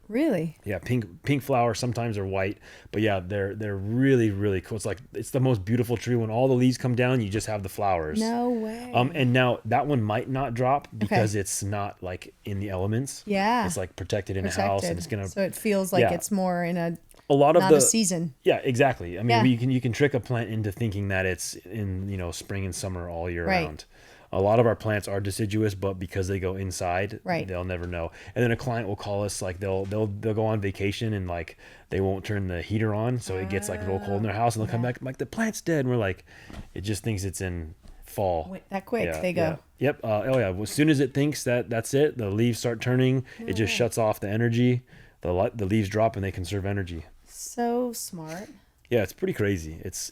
Really? Yeah, pink flower. Sometimes they're white, but they're really, really cool. It's the most beautiful tree. When all the leaves come down, you just have the flowers. No way. And now that one might not drop because it's not like in the elements. Yeah. It's like protected in a house, and it's gonna. So it feels like it's more in a lot of a season. Yeah, exactly. I mean, you can trick a plant into thinking that it's in spring and summer all year round. A lot of our plants are deciduous, but because they go inside, they'll never know. And then a client will call us, like they'll go on vacation and like they won't turn the heater on, so it gets like real cold in their house, and they'll come back like the plant's dead, and we're like, it just thinks it's in fall. That quick they go. Yeah. Yep. Well, as soon as it thinks that's it, the leaves start turning. It just shuts off the energy. The leaves drop and they conserve energy. So smart. Yeah, it's pretty crazy. It's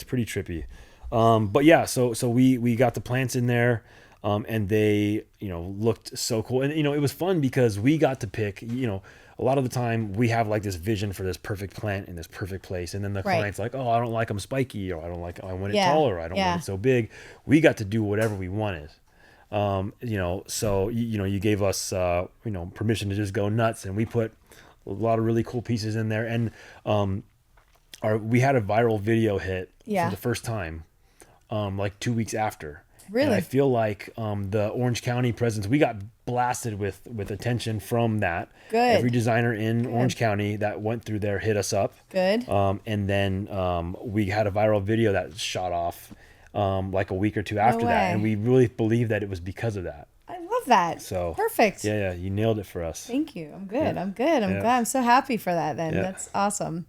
pretty trippy. So we got the plants in there, and they, looked so cool. And, it was fun because we got to pick, a lot of the time we have like this vision for this perfect plant in this perfect place. And then the client's like, oh, I don't like them spiky, or I want it taller. I don't want it so big. We got to do whatever we wanted. So you gave us, permission to just go nuts, and we put a lot of really cool pieces in there. And, we had a viral video hit for the first time, like 2 weeks after. Really? And I feel like the Orange County presence, we got blasted with attention from that. Good. Every designer in Orange County that went through there hit us up. Good. And then we had a viral video that shot off like a week or two after that. And we really believe that it was because of that. I love that. So perfect. Yeah, you nailed it for us. Thank you. I'm good. I'm glad. I'm so happy for that then. That's awesome.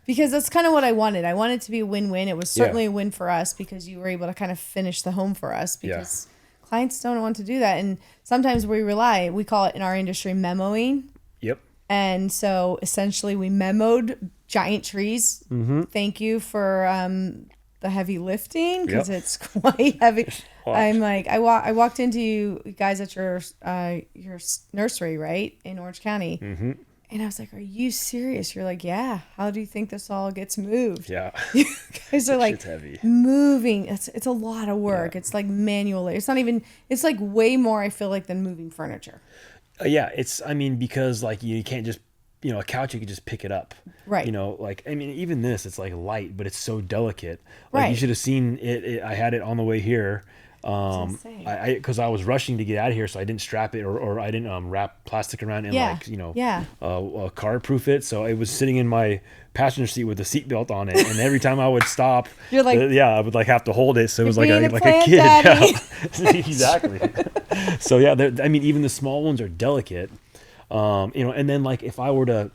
Because that's kind of what I wanted. I wanted it to be a win-win. It was certainly a win for us because you were able to kind of finish the home for us, because clients don't want to do that. And sometimes we call it in our industry memoing. Yep. And so essentially we memoed giant trees. Mm-hmm. Thank you for the heavy lifting, because it's quite heavy. I'm like, I walked into you guys at your nursery, right, in Orange County. Mm-hmm. And I was like, are you serious? You're like, yeah. How do you think this all gets moved? Yeah. You guys are like heavy. Moving. It's a lot of work. Yeah. It's like manual. It's like way more, I feel like, than moving furniture. Because like you can't just, a couch, you can just pick it up. Right. Even this, it's like light, but it's so delicate. Like you should have seen it. I had it on the way here. Because I was rushing to get out of here, so I didn't strap it or I didn't wrap plastic around it and car proof it. So it was sitting in my passenger seat with a seatbelt on it, and every time I would stop, you're like, I would like have to hold it. So it was like a kid. Yeah. Exactly. So even the small ones are delicate. And then like if I were to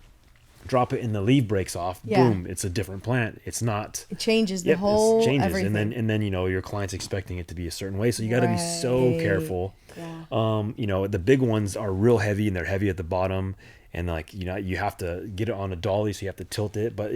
drop it and the leaf breaks off, boom, it's a different plant. It's not, it changes the whole everything. And then your client's expecting it to be a certain way, so you got to be so careful. The big ones are real heavy, and they're heavy at the bottom, and like you have to get it on a dolly, so you have to tilt it, but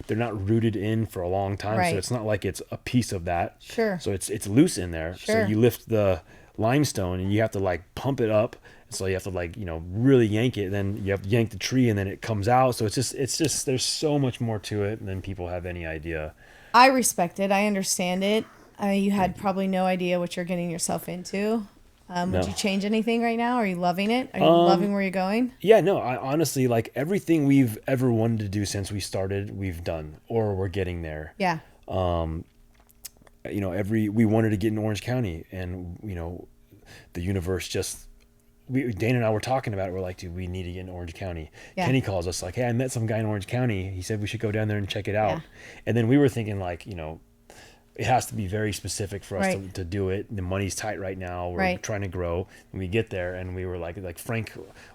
they're not rooted in for a long time, so it's not like it's a piece of that, so it's loose in there. So you lift the limestone and you have to like pump it up. So you have to like, really yank it. Then you have to yank the tree and then it comes out. So it's just, there's so much more to it than people have any idea. I respect it. I understand it. You had probably no idea what you're getting yourself into. Would you change anything right now? Are you loving it? Are you loving where you're going? Yeah, no, I honestly, like everything we've ever wanted to do since we started, we've done, or we're getting there. Yeah. We wanted to get in Orange County, and, the universe just, Dana and I were talking about it. We're like, dude, we need to get in Orange County. Yeah. Kenny calls us like, hey, I met some guy in Orange County. He said we should go down there and check it out. Yeah. And then we were thinking like, it has to be very specific for us to do it. The money's tight right now. We're trying to grow. And we get there and we were like Frank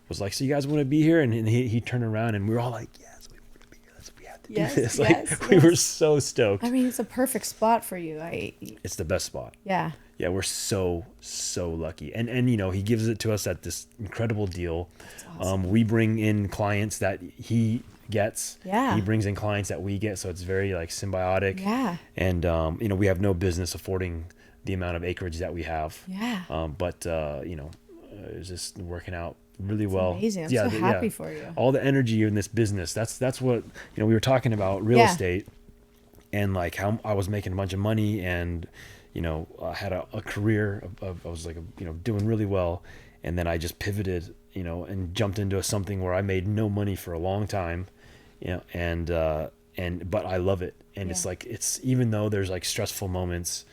was like, so you guys want to be here? And he turned around and we were all like, yes, we want to be here. We have to do this. Like we were so stoked. It's a perfect spot for you. It's the best spot. Yeah. Yeah, we're so lucky. And he gives it to us at this incredible deal. That's awesome. We bring in clients that he gets. Yeah. He brings in clients that we get, so it's very like symbiotic. Yeah. And we have no business affording the amount of acreage that we have. Yeah. It's just working out really well. Amazing. I'm so happy for you. All the energy in this business. That's what we were talking about real estate, and like how I was making a bunch of money, and I had a career I was like, doing really well. And then I just pivoted, and jumped into something where I made no money for a long time, but I love it. And it's like, even though there's like stressful moments,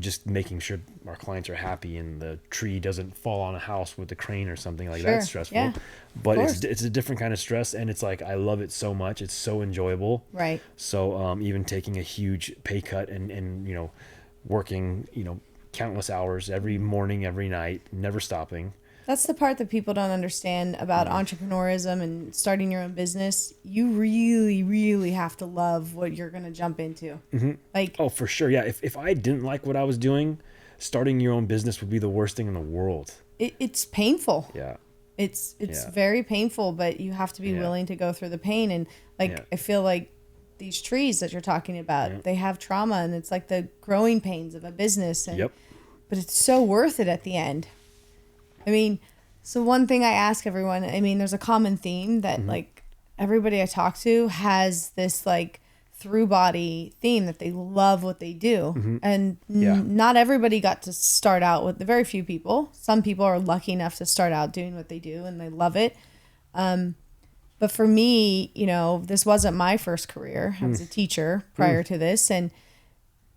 just making sure our clients are happy and the tree doesn't fall on a house with the crane or something like that's stressful. Yeah. But it's a different kind of stress, and it's like, I love it so much. It's so enjoyable. Right. So even taking a huge pay cut and working, countless hours every morning, every night, never stopping. That's the part that people don't understand about entrepreneurism and starting your own business. You really, really have to love what you're going to jump into. Mm-hmm. Like, oh, for sure. Yeah. If I didn't like what I was doing, starting your own business would be the worst thing in the world. It's painful. Yeah. It's very painful, but you have to be willing to go through the pain. And I feel like these trees that you're talking about, they have trauma, and it's like the growing pains of a business. And, but it's so worth it at the end. So one thing I ask everyone, I mean, there's a common theme that like everybody I talk to has this like through body theme that they love what they do. And not everybody got to start out with, the very few people. Some people are lucky enough to start out doing what they do and they love it. But for me, you know, this wasn't my first career. I was a teacher prior to this.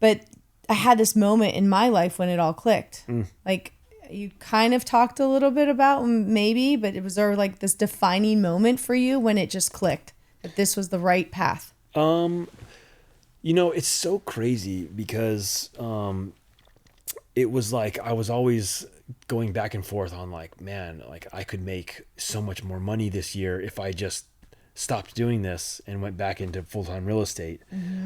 But I had this moment in my life when it all clicked. Like you kind of talked a little bit about maybe, but it was there like this defining moment for you when it just clicked that this was the right path. You know, it's so crazy because it was like I was always going back and forth on like, man, like I could make so much more money this year if I just stopped doing this and went back into full-time real estate.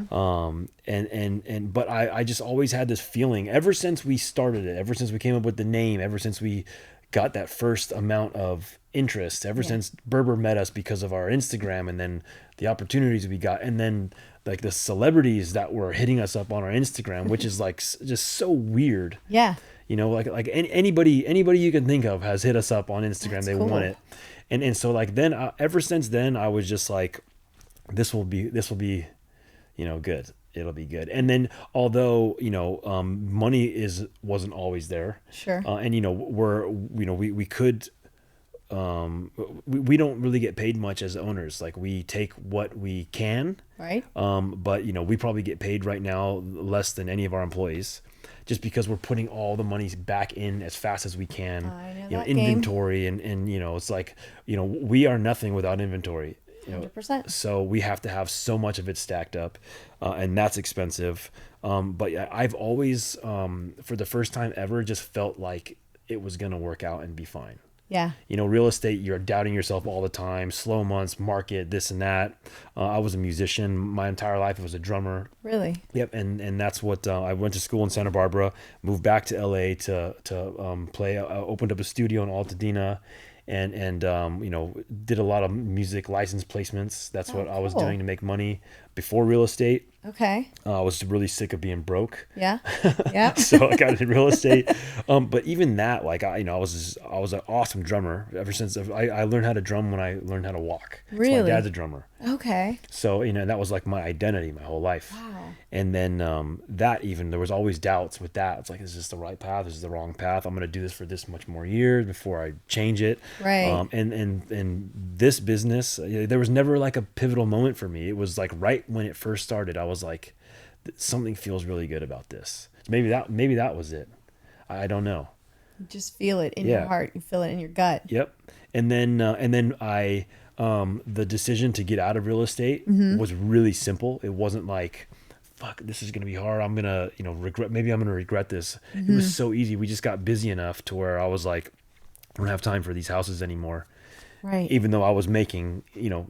But I just always had this feeling ever since we started it, ever since we came up with the name, ever since we got that first amount of interest, ever since Berber met us because of our Instagram, and then the opportunities we got, and then like the celebrities that were hitting us up on our Instagram, which is like just so weird. Yeah. You know, like anybody you can think of has hit us up on Instagram. That's they cool. want it. And so like then ever since then I was just like, this will be, you know, good. It'll be good. And then although, you know, money wasn't always there. Sure. And you know, we could, we don't really get paid much as owners. Like we take what we can. Right. But you know, we probably get paid right now less than any of our employees, just because we're putting all the money back in as fast as we can. You know, inventory and you know, it's like, you know, we are nothing without inventory. You know, 100%. So we have to have so much of it stacked up, and that's expensive. But yeah, I've always, for the first time ever, just felt like it was going to work out and be fine. Yeah. You know, real estate, you're doubting yourself all the time, slow months, market, this and that. I was a musician my entire life. I was a drummer. Really? Yep. And that's what, I went to school in Santa Barbara, moved back to LA to play, opened up a studio in Altadena, and you know, did a lot of music license placements. That's what I was doing to make money before real estate. Okay. I was really sick of being broke. Yeah. Yeah. So I got into real estate. But even that, like I was an awesome drummer ever since I learned how to drum when I learned how to walk. Really? So my dad's a drummer. Okay. So, you know, that was like my identity my whole life. Wow. And then that even, there was always doubts with that. It's like, is this the right path? Is this the wrong path? I'm going to do this for this much more years before I change it. Right. And this business, there was never like a pivotal moment for me. It was like right when it first started, I was like, something feels really good about this. Maybe that was it. I don't know. You just feel it in your heart. You feel it in your gut. Yep. And then I, the decision to get out of real estate was really simple. It wasn't like, fuck, this is going to be hard. I'm going to, you know, maybe I'm going to regret this. It was so easy. We just got busy enough to where I was like, I don't have time for these houses anymore. Right. Even though I was making, you know,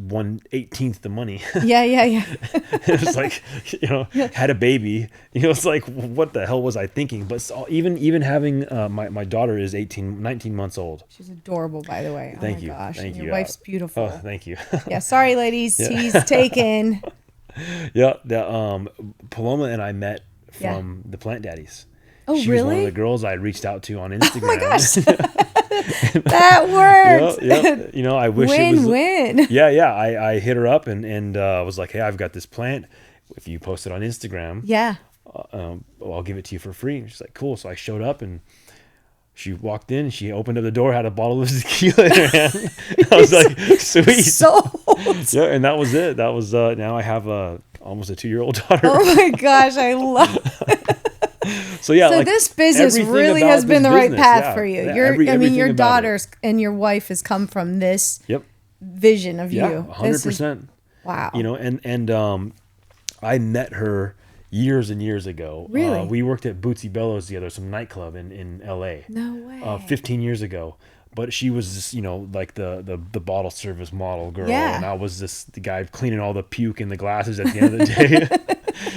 1/18 the money. Yeah. It was like, you know, had a baby, you know, it's like, what the hell was I thinking? But so even having, my daughter is 19 months old. She's adorable, by the way. Thank you. Gosh. Thank you. Your wife's beautiful. Oh, thank you. Yeah. Sorry, ladies. He's taken. Yeah. Paloma and I met from the Plant Daddies. Oh, she really? was one of the girls I reached out to on Instagram. Oh my gosh. That worked. Yeah. You know, I wish it was win. Yeah. I hit her up and was like, hey, I've got this plant. If you post it on Instagram, I'll give it to you for free. And she's like, cool. So I showed up and she walked in, she opened up the door, had a bottle of tequila in her hand. I was like, sweet. Sold. Yeah. And that was it. That was, now I have almost a 2-year-old daughter. Oh my gosh. I love it. So yeah, so like this business really has been the right path for you. Your daughters and your wife has come from this vision of you. 100%. Wow. You know, and I met her years and years ago. Really? We worked at Bootsy Bellows together, some nightclub in LA. No way. 15 years ago. But she was just, you know, like the bottle service model girl. Yeah. And I was the guy cleaning all the puke in the glasses at the end of the day.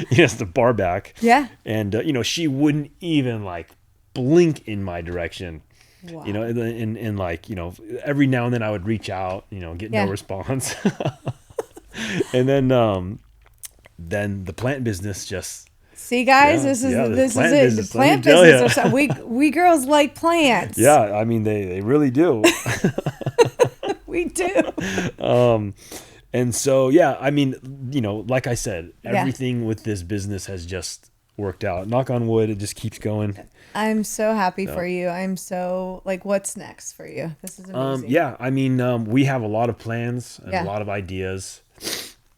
Yes, the bar back. Yeah. And, you know, she wouldn't even like blink in my direction. Wow. You know, and like, you know, every now and then I would reach out, you know, get no response. And then the plant business just See, guys, Yeah, this is yeah, this plant is it. business, The let me plant tell business. ya. Or something. We girls like plants. Yeah, I mean they really do. We do. And so yeah, I mean, you know, like I said, Yeah. everything with this business has just worked out. Knock on wood, it just keeps going. I'm so happy for you. I'm so like, what's next for you? This is amazing. Yeah, I mean, we have a lot of plans and Yeah. a lot of ideas.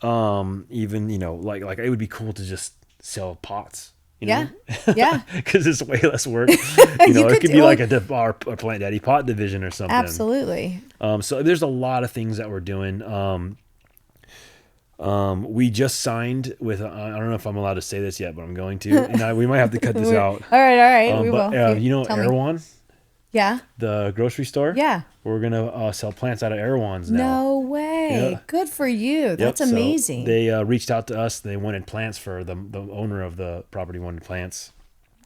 Even, you know, like it would be cool to just sell pots. You know? Yeah. Because it's way less work. You know, it could be like our Plant Daddy pot division or something. Absolutely. So there's a lot of things that we're doing. We just signed with, I don't know if I'm allowed to say this yet, but I'm going to, and we might have to cut this out. All right. We but, will. you know, Tell me. Erewhon, Yeah. the grocery store? Yeah. We're going to sell plants out of Erewhon's now. No way. Yeah. Good for you. That's So amazing. they reached out to us. They wanted plants for the owner of the property wanted plants.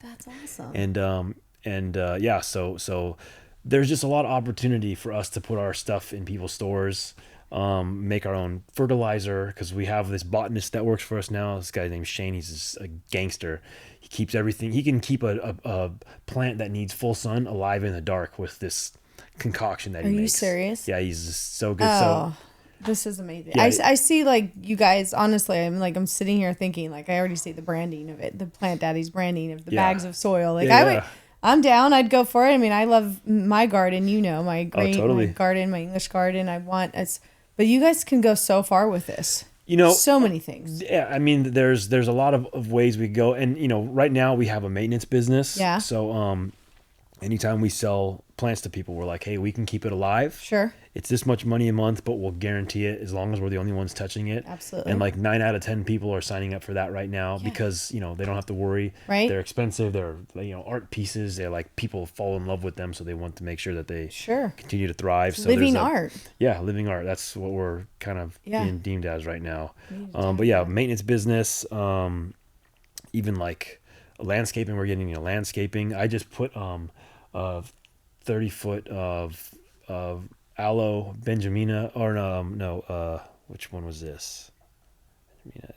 That's awesome. And yeah, so there's just a lot of opportunity for us to put our stuff in people's stores, make our own fertilizer, because we have this botanist that works for us now. This guy named Shane. He's just a gangster. He keeps everything. He can keep a plant that needs full sun alive in the dark with this concoction that he makes. Are you serious? Yeah, he's just so good. Oh, this is amazing. Yeah. I see, like, you guys, honestly, I'm sitting here thinking, like, I already see the branding of it, the Plant Daddies branding of the bags of soil. Like, I'm down. I'd go for it. I mean, I love my garden, you know, my my garden, my English garden. But you guys can go so far with this. You know, so many things. Yeah, I mean, there's a lot of ways we go, and you know, right now we have a maintenance business. Yeah. So anytime we sell plants to people, we're like, hey, we can keep it alive. Sure. It's this much money a month, but we'll guarantee it as long as we're the only ones touching it. Absolutely. And like 9 out of 10 people are signing up for that right now because, you know, they don't have to worry. Right. They're expensive. They're, you know, art pieces. They're like, people fall in love with them. So they want to make sure that they continue to thrive. So living art. Yeah. Living art. That's what we're kind of being deemed as right now. But yeah, maintenance business, even like landscaping, we're getting into landscaping. I just put, 30 foot of Aloe Benjamina, or which one was this?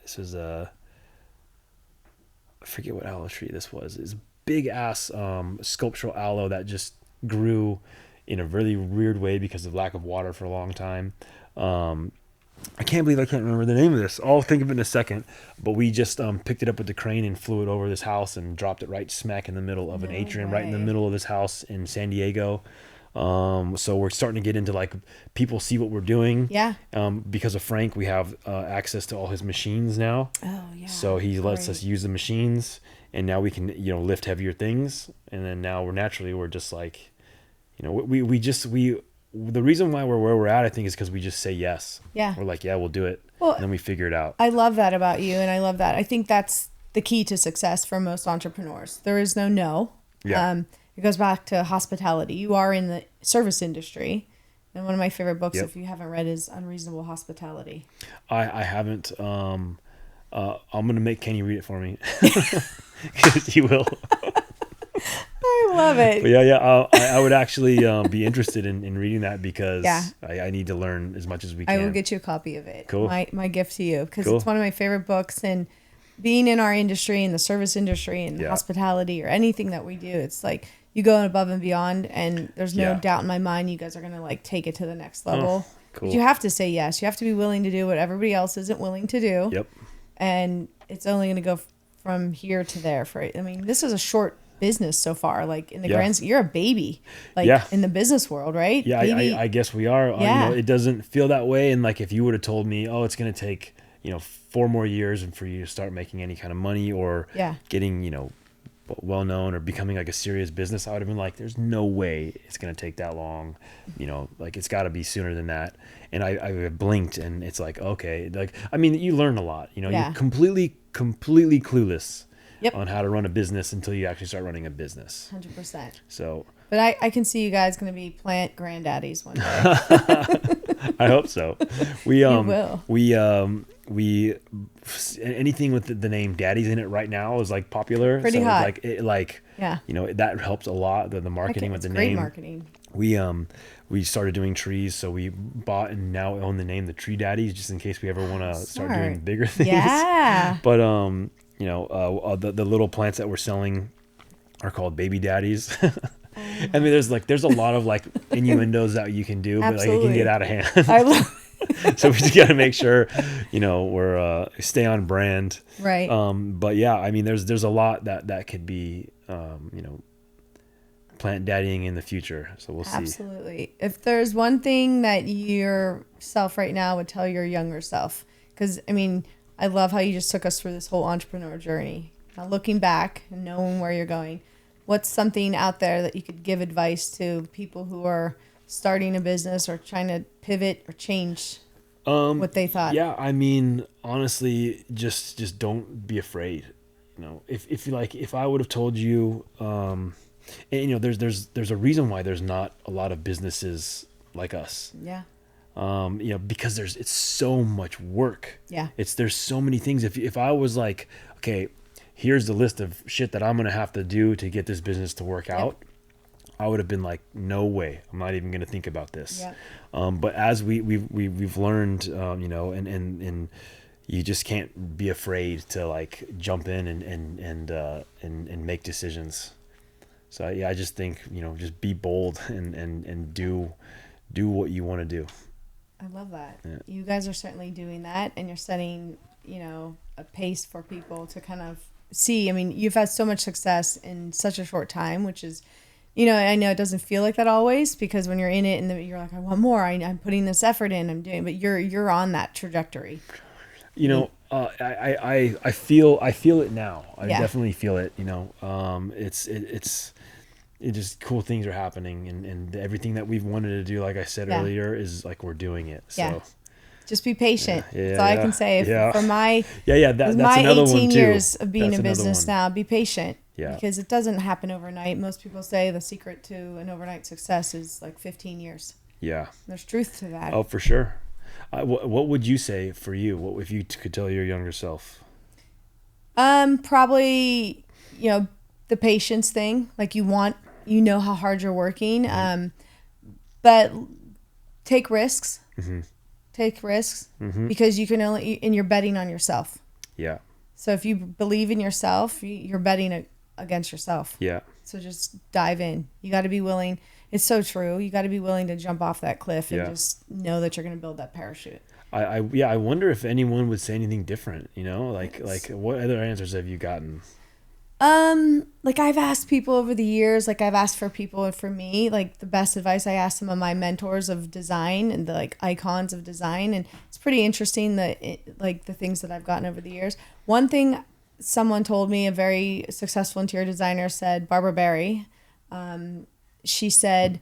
This was I forget what aloe tree this was. It's big ass sculptural aloe that just grew in a really weird way because of lack of water for a long time. I can't believe I can't remember the name of this. I'll think of it in a second. But we just picked it up with the crane and flew it over this house and dropped it right smack in the middle of an atrium, right in the middle of this house in San Diego. So we're starting to get into like people see what we're doing. Yeah. Because of Frank, we have access to all his machines now. Oh yeah. So he lets us use the machines, and now we can, you know, lift heavier things. And then now we're just like, you know, the reason why we're where we're at, I think, is because we just say yes. Yeah. We're like, yeah, we'll do it. Well, and then we figure it out. I love that about you, and I love that. I think that's the key to success for most entrepreneurs. There is no. Yeah. It goes back to hospitality. You are in the service industry. And one of my favorite books, if you haven't read, is Unreasonable Hospitality. I haven't. I'm going to make Kenny read it for me. Because he will. I love it. But yeah. I would actually be interested in reading that because I need to learn as much as we can. I will get you a copy of it. Cool. My gift to you, because it's one of my favorite books. And being in our industry, in the service industry, and hospitality, or anything that we do, it's like you go above and beyond. And there's no doubt in my mind you guys are going to like take it to the next level. Cool. But you have to say yes. You have to be willing to do what everybody else isn't willing to do. Yep. And it's only going to go from here to there. I mean, this is a short business so far, like in the grand, you're a baby, like in the business world, right? Yeah, I guess we are. You know, it doesn't feel that way. And like, if you would have told me, oh, it's going to take, you know, 4 more years and for you to start making any kind of money or getting, you know, well known or becoming like a serious business, I would have been like, there's no way it's going to take that long. You know, like it's got to be sooner than that. And I blinked and it's like, okay, like, I mean, you learn a lot, you know, you're completely clueless on how to run a business until you actually start running a business. 100%. So, but I can see you guys going to be plant granddaddies one day. I hope so. We will. We anything with the name Daddies in it right now is like popular. Pretty so hot. You know, that helps a lot. The marketing with the name. Great marketing. We started doing trees, so we bought and now own the name the Tree Daddies, just in case we ever want to start doing bigger things. Yeah. But the little plants that we're selling are called baby daddies. I mean, there's a lot of like innuendos that you can do, but like it can get out of hand. I love So we just got to make sure, we're stay on brand. Right. But yeah, I mean, there's a lot that could be, plant daddying in the future. So we'll see. Absolutely. If there's one thing that yourself right now would tell your younger self, because I mean, I love how you just took us through this whole entrepreneur journey. Now looking back and knowing where you're going, what's something out there that you could give advice to people who are starting a business or trying to pivot or change what they thought? Yeah, I mean, honestly, just don't be afraid. If I would have told you, and there's a reason why there's not a lot of businesses like us. Yeah. Because it's so much work. Yeah. There's so many things. If I was like, okay, here's the list of shit that I'm going to have to do to get this business to work out, I would have been like, no way, I'm not even going to think about this. Yeah. But as we've learned, and you just can't be afraid to like jump in and make decisions. So yeah, I just think, just be bold and do what you want to do. I love that. Yeah. You guys are certainly doing that, and you're setting, a pace for people to kind of see. I mean, you've had so much success in such a short time, which is, I know it doesn't feel like that always, because when you're in it and you're like, I want more, I'm putting this effort in, I'm doing, but you're on that trajectory. I feel it now. I definitely feel it. It's just cool things are happening, and everything that we've wanted to do, like I said earlier, is like we're doing it. So. Yeah. Just be patient. That's all I can say. Yeah. For my that's my another 18 one too. years of being That's in business one. now, be patient. Yeah. Because it doesn't happen overnight. Most people say the secret to an overnight success is like 15 years. Yeah. There's truth to that. Oh, for sure. What would you say for you? What if you could tell your younger self? Probably, the patience thing. Like how hard you're working. Mm-hmm. But take risks. Mm-hmm. Take risks Mm-hmm. because you can and you're betting on yourself. Yeah. So if you believe in yourself, you're betting against yourself. Yeah. So just dive in. You got to be willing. It's so true. You got to be willing to jump off that cliff and just know that you're going to build that parachute. I wonder if anyone would say anything different, like what other answers have you gotten? Like I've asked people over the years, like I've asked for people, and for me, like the best advice I asked some of my mentors of design and the like icons of design. And it's pretty interesting like the things that I've gotten over the years. One thing someone told me, a very successful interior designer said, Barbara Barry, she said,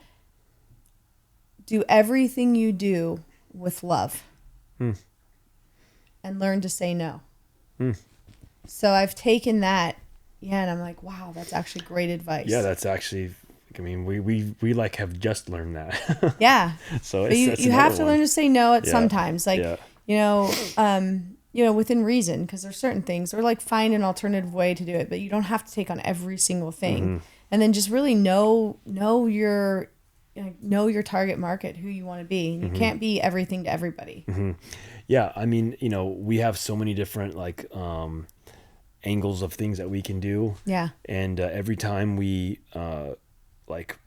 do everything you do with love and learn to say no. So I've taken that. Yeah, and I'm like, wow, that's actually great advice. Yeah, that's actually, I mean, we like have just learned that. Yeah. So you have to learn to say no at Yeah. sometimes, like within reason, because there's certain things, or like find an alternative way to do it, but you don't have to take on every single thing. Mm-hmm. And then just really know your target market, who you want to be. And you can't be everything to everybody. Mm-hmm. Yeah, I mean, we have so many different like angles of things that we can do. Yeah. And every time we are like,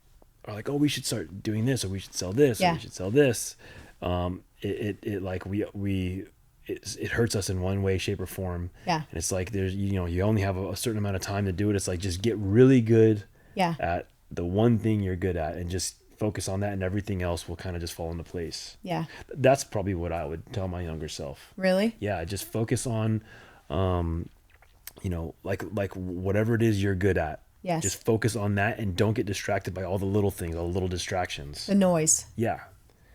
oh, we should start doing this, or we should sell this, or we should sell this. It like it hurts us in one way, shape, or form. Yeah. And it's like there's you only have a certain amount of time to do it. It's like just get really good. Yeah. At the one thing you're good at, and just focus on that, and everything else will kind of just fall into place. Yeah. That's probably what I would tell my younger self. Really? Yeah, just focus on like whatever it is you're good at. Yes. Just focus on that, and don't get distracted by all the little things, all the little distractions. The noise. Yeah.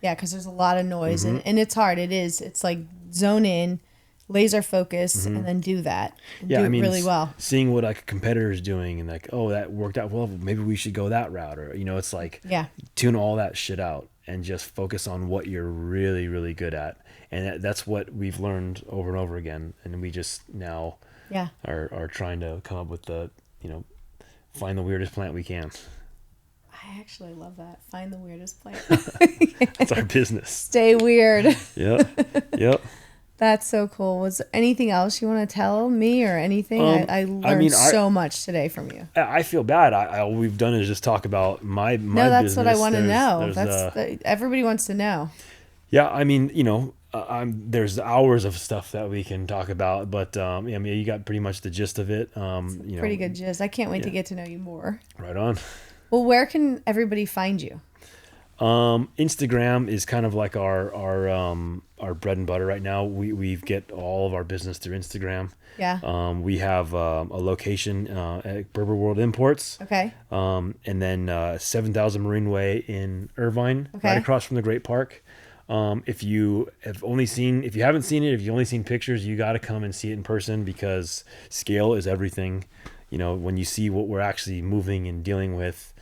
Yeah, because there's a lot of noise, and it's hard. It is. It's like zone in, laser focus, and then do that. And do it really well. Seeing what like a competitor is doing, and like, oh, that worked out well, maybe we should go that route, or it's like tune all that shit out and just focus on what you're really, really good at. And that's what we've learned over and over again, and we just now are trying to come up with the find the weirdest plant we can. I actually love that. Find the weirdest plant. That's our business. Stay weird. Yep. That's so cool. Was there anything else you want to tell me or anything? I learned so much today from you. I feel bad. All we've done is just talk about my No, that's business. what I want to know. Everybody wants to know. Yeah, I mean, there's hours of stuff that we can talk about, but I mean, you got pretty much the gist of it. Pretty good gist. I can't wait to get to know you more. Right on. Well, where can everybody find you? Instagram is kind of like our bread and butter right now. We get all of our business through Instagram. Yeah. We have a location at Berber World Imports. Okay. And then 7000 Marine Way in Irvine, right across from the Great Park. If you haven't seen it, if you've only seen pictures, you got to come and see it in person, because scale is everything. When you see what we're actually moving and dealing with,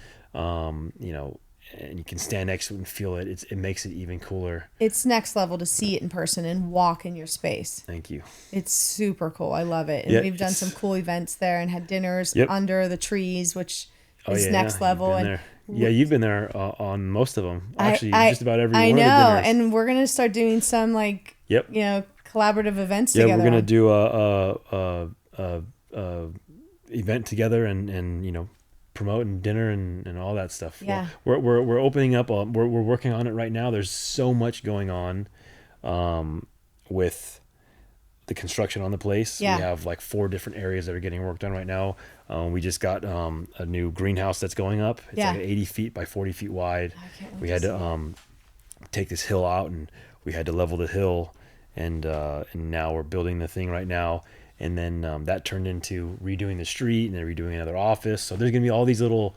and you can stand next to it and feel it, it makes it even cooler. It's next level to see it in person and walk in your space. Thank you. It's super cool. I love it. And we've done some cool events there and had dinners under the trees, which is next level. You've been there on most of them. Actually, just about every one of the dinners. I know, and we're gonna start doing some collaborative events together. Yeah, we're gonna do a event together and promoting dinner and all that stuff. Yeah. We're opening up. We're working on it right now. There's so much going on with the construction on the place. Yeah. We have like 4 different areas that are getting worked on right now. We just got a new greenhouse that's going up. It's like 80 feet by 40 feet wide. We had to take this hill out, and we had to level the hill, and now we're building the thing right now. And then that turned into redoing the street and then redoing another office. So there's going to be all these little,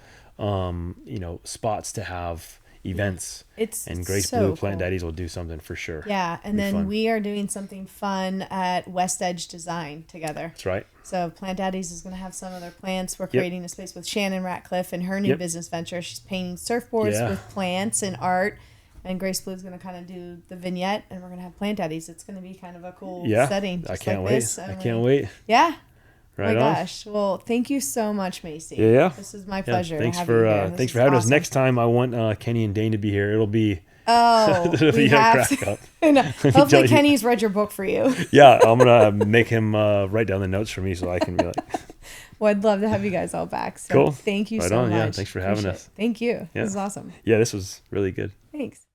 spots to have events. And Grace Blue Plant Daddies will do something for sure. Yeah. And then we are doing something fun at West Edge Design together. That's right. So Plant Daddies is going to have some of their plants. We're creating a space with Shannon Ratcliffe and her new business venture. She's painting surfboards with plants and art. And Grace Blue is going to kind of do the vignette, and we're going to have Plant Daddies. It's going to be kind of a cool setting. I can't wait. I can't wait. Yeah. Right oh my on. Gosh. Well, thank you so much, Macy. Yeah. This is my pleasure. Thanks for having us. Next time, I want Kenny and Dane to be here. It'll be it'll be a crack up. No. Hopefully Kenny's read your book for you. Yeah, I'm gonna make him write down the notes for me so I can be like. Well, I'd love to have you guys all back. So cool. Thank you so much. Yeah, thanks for having us. Thank you. Yeah. This is awesome. Yeah, this was really good. Thanks.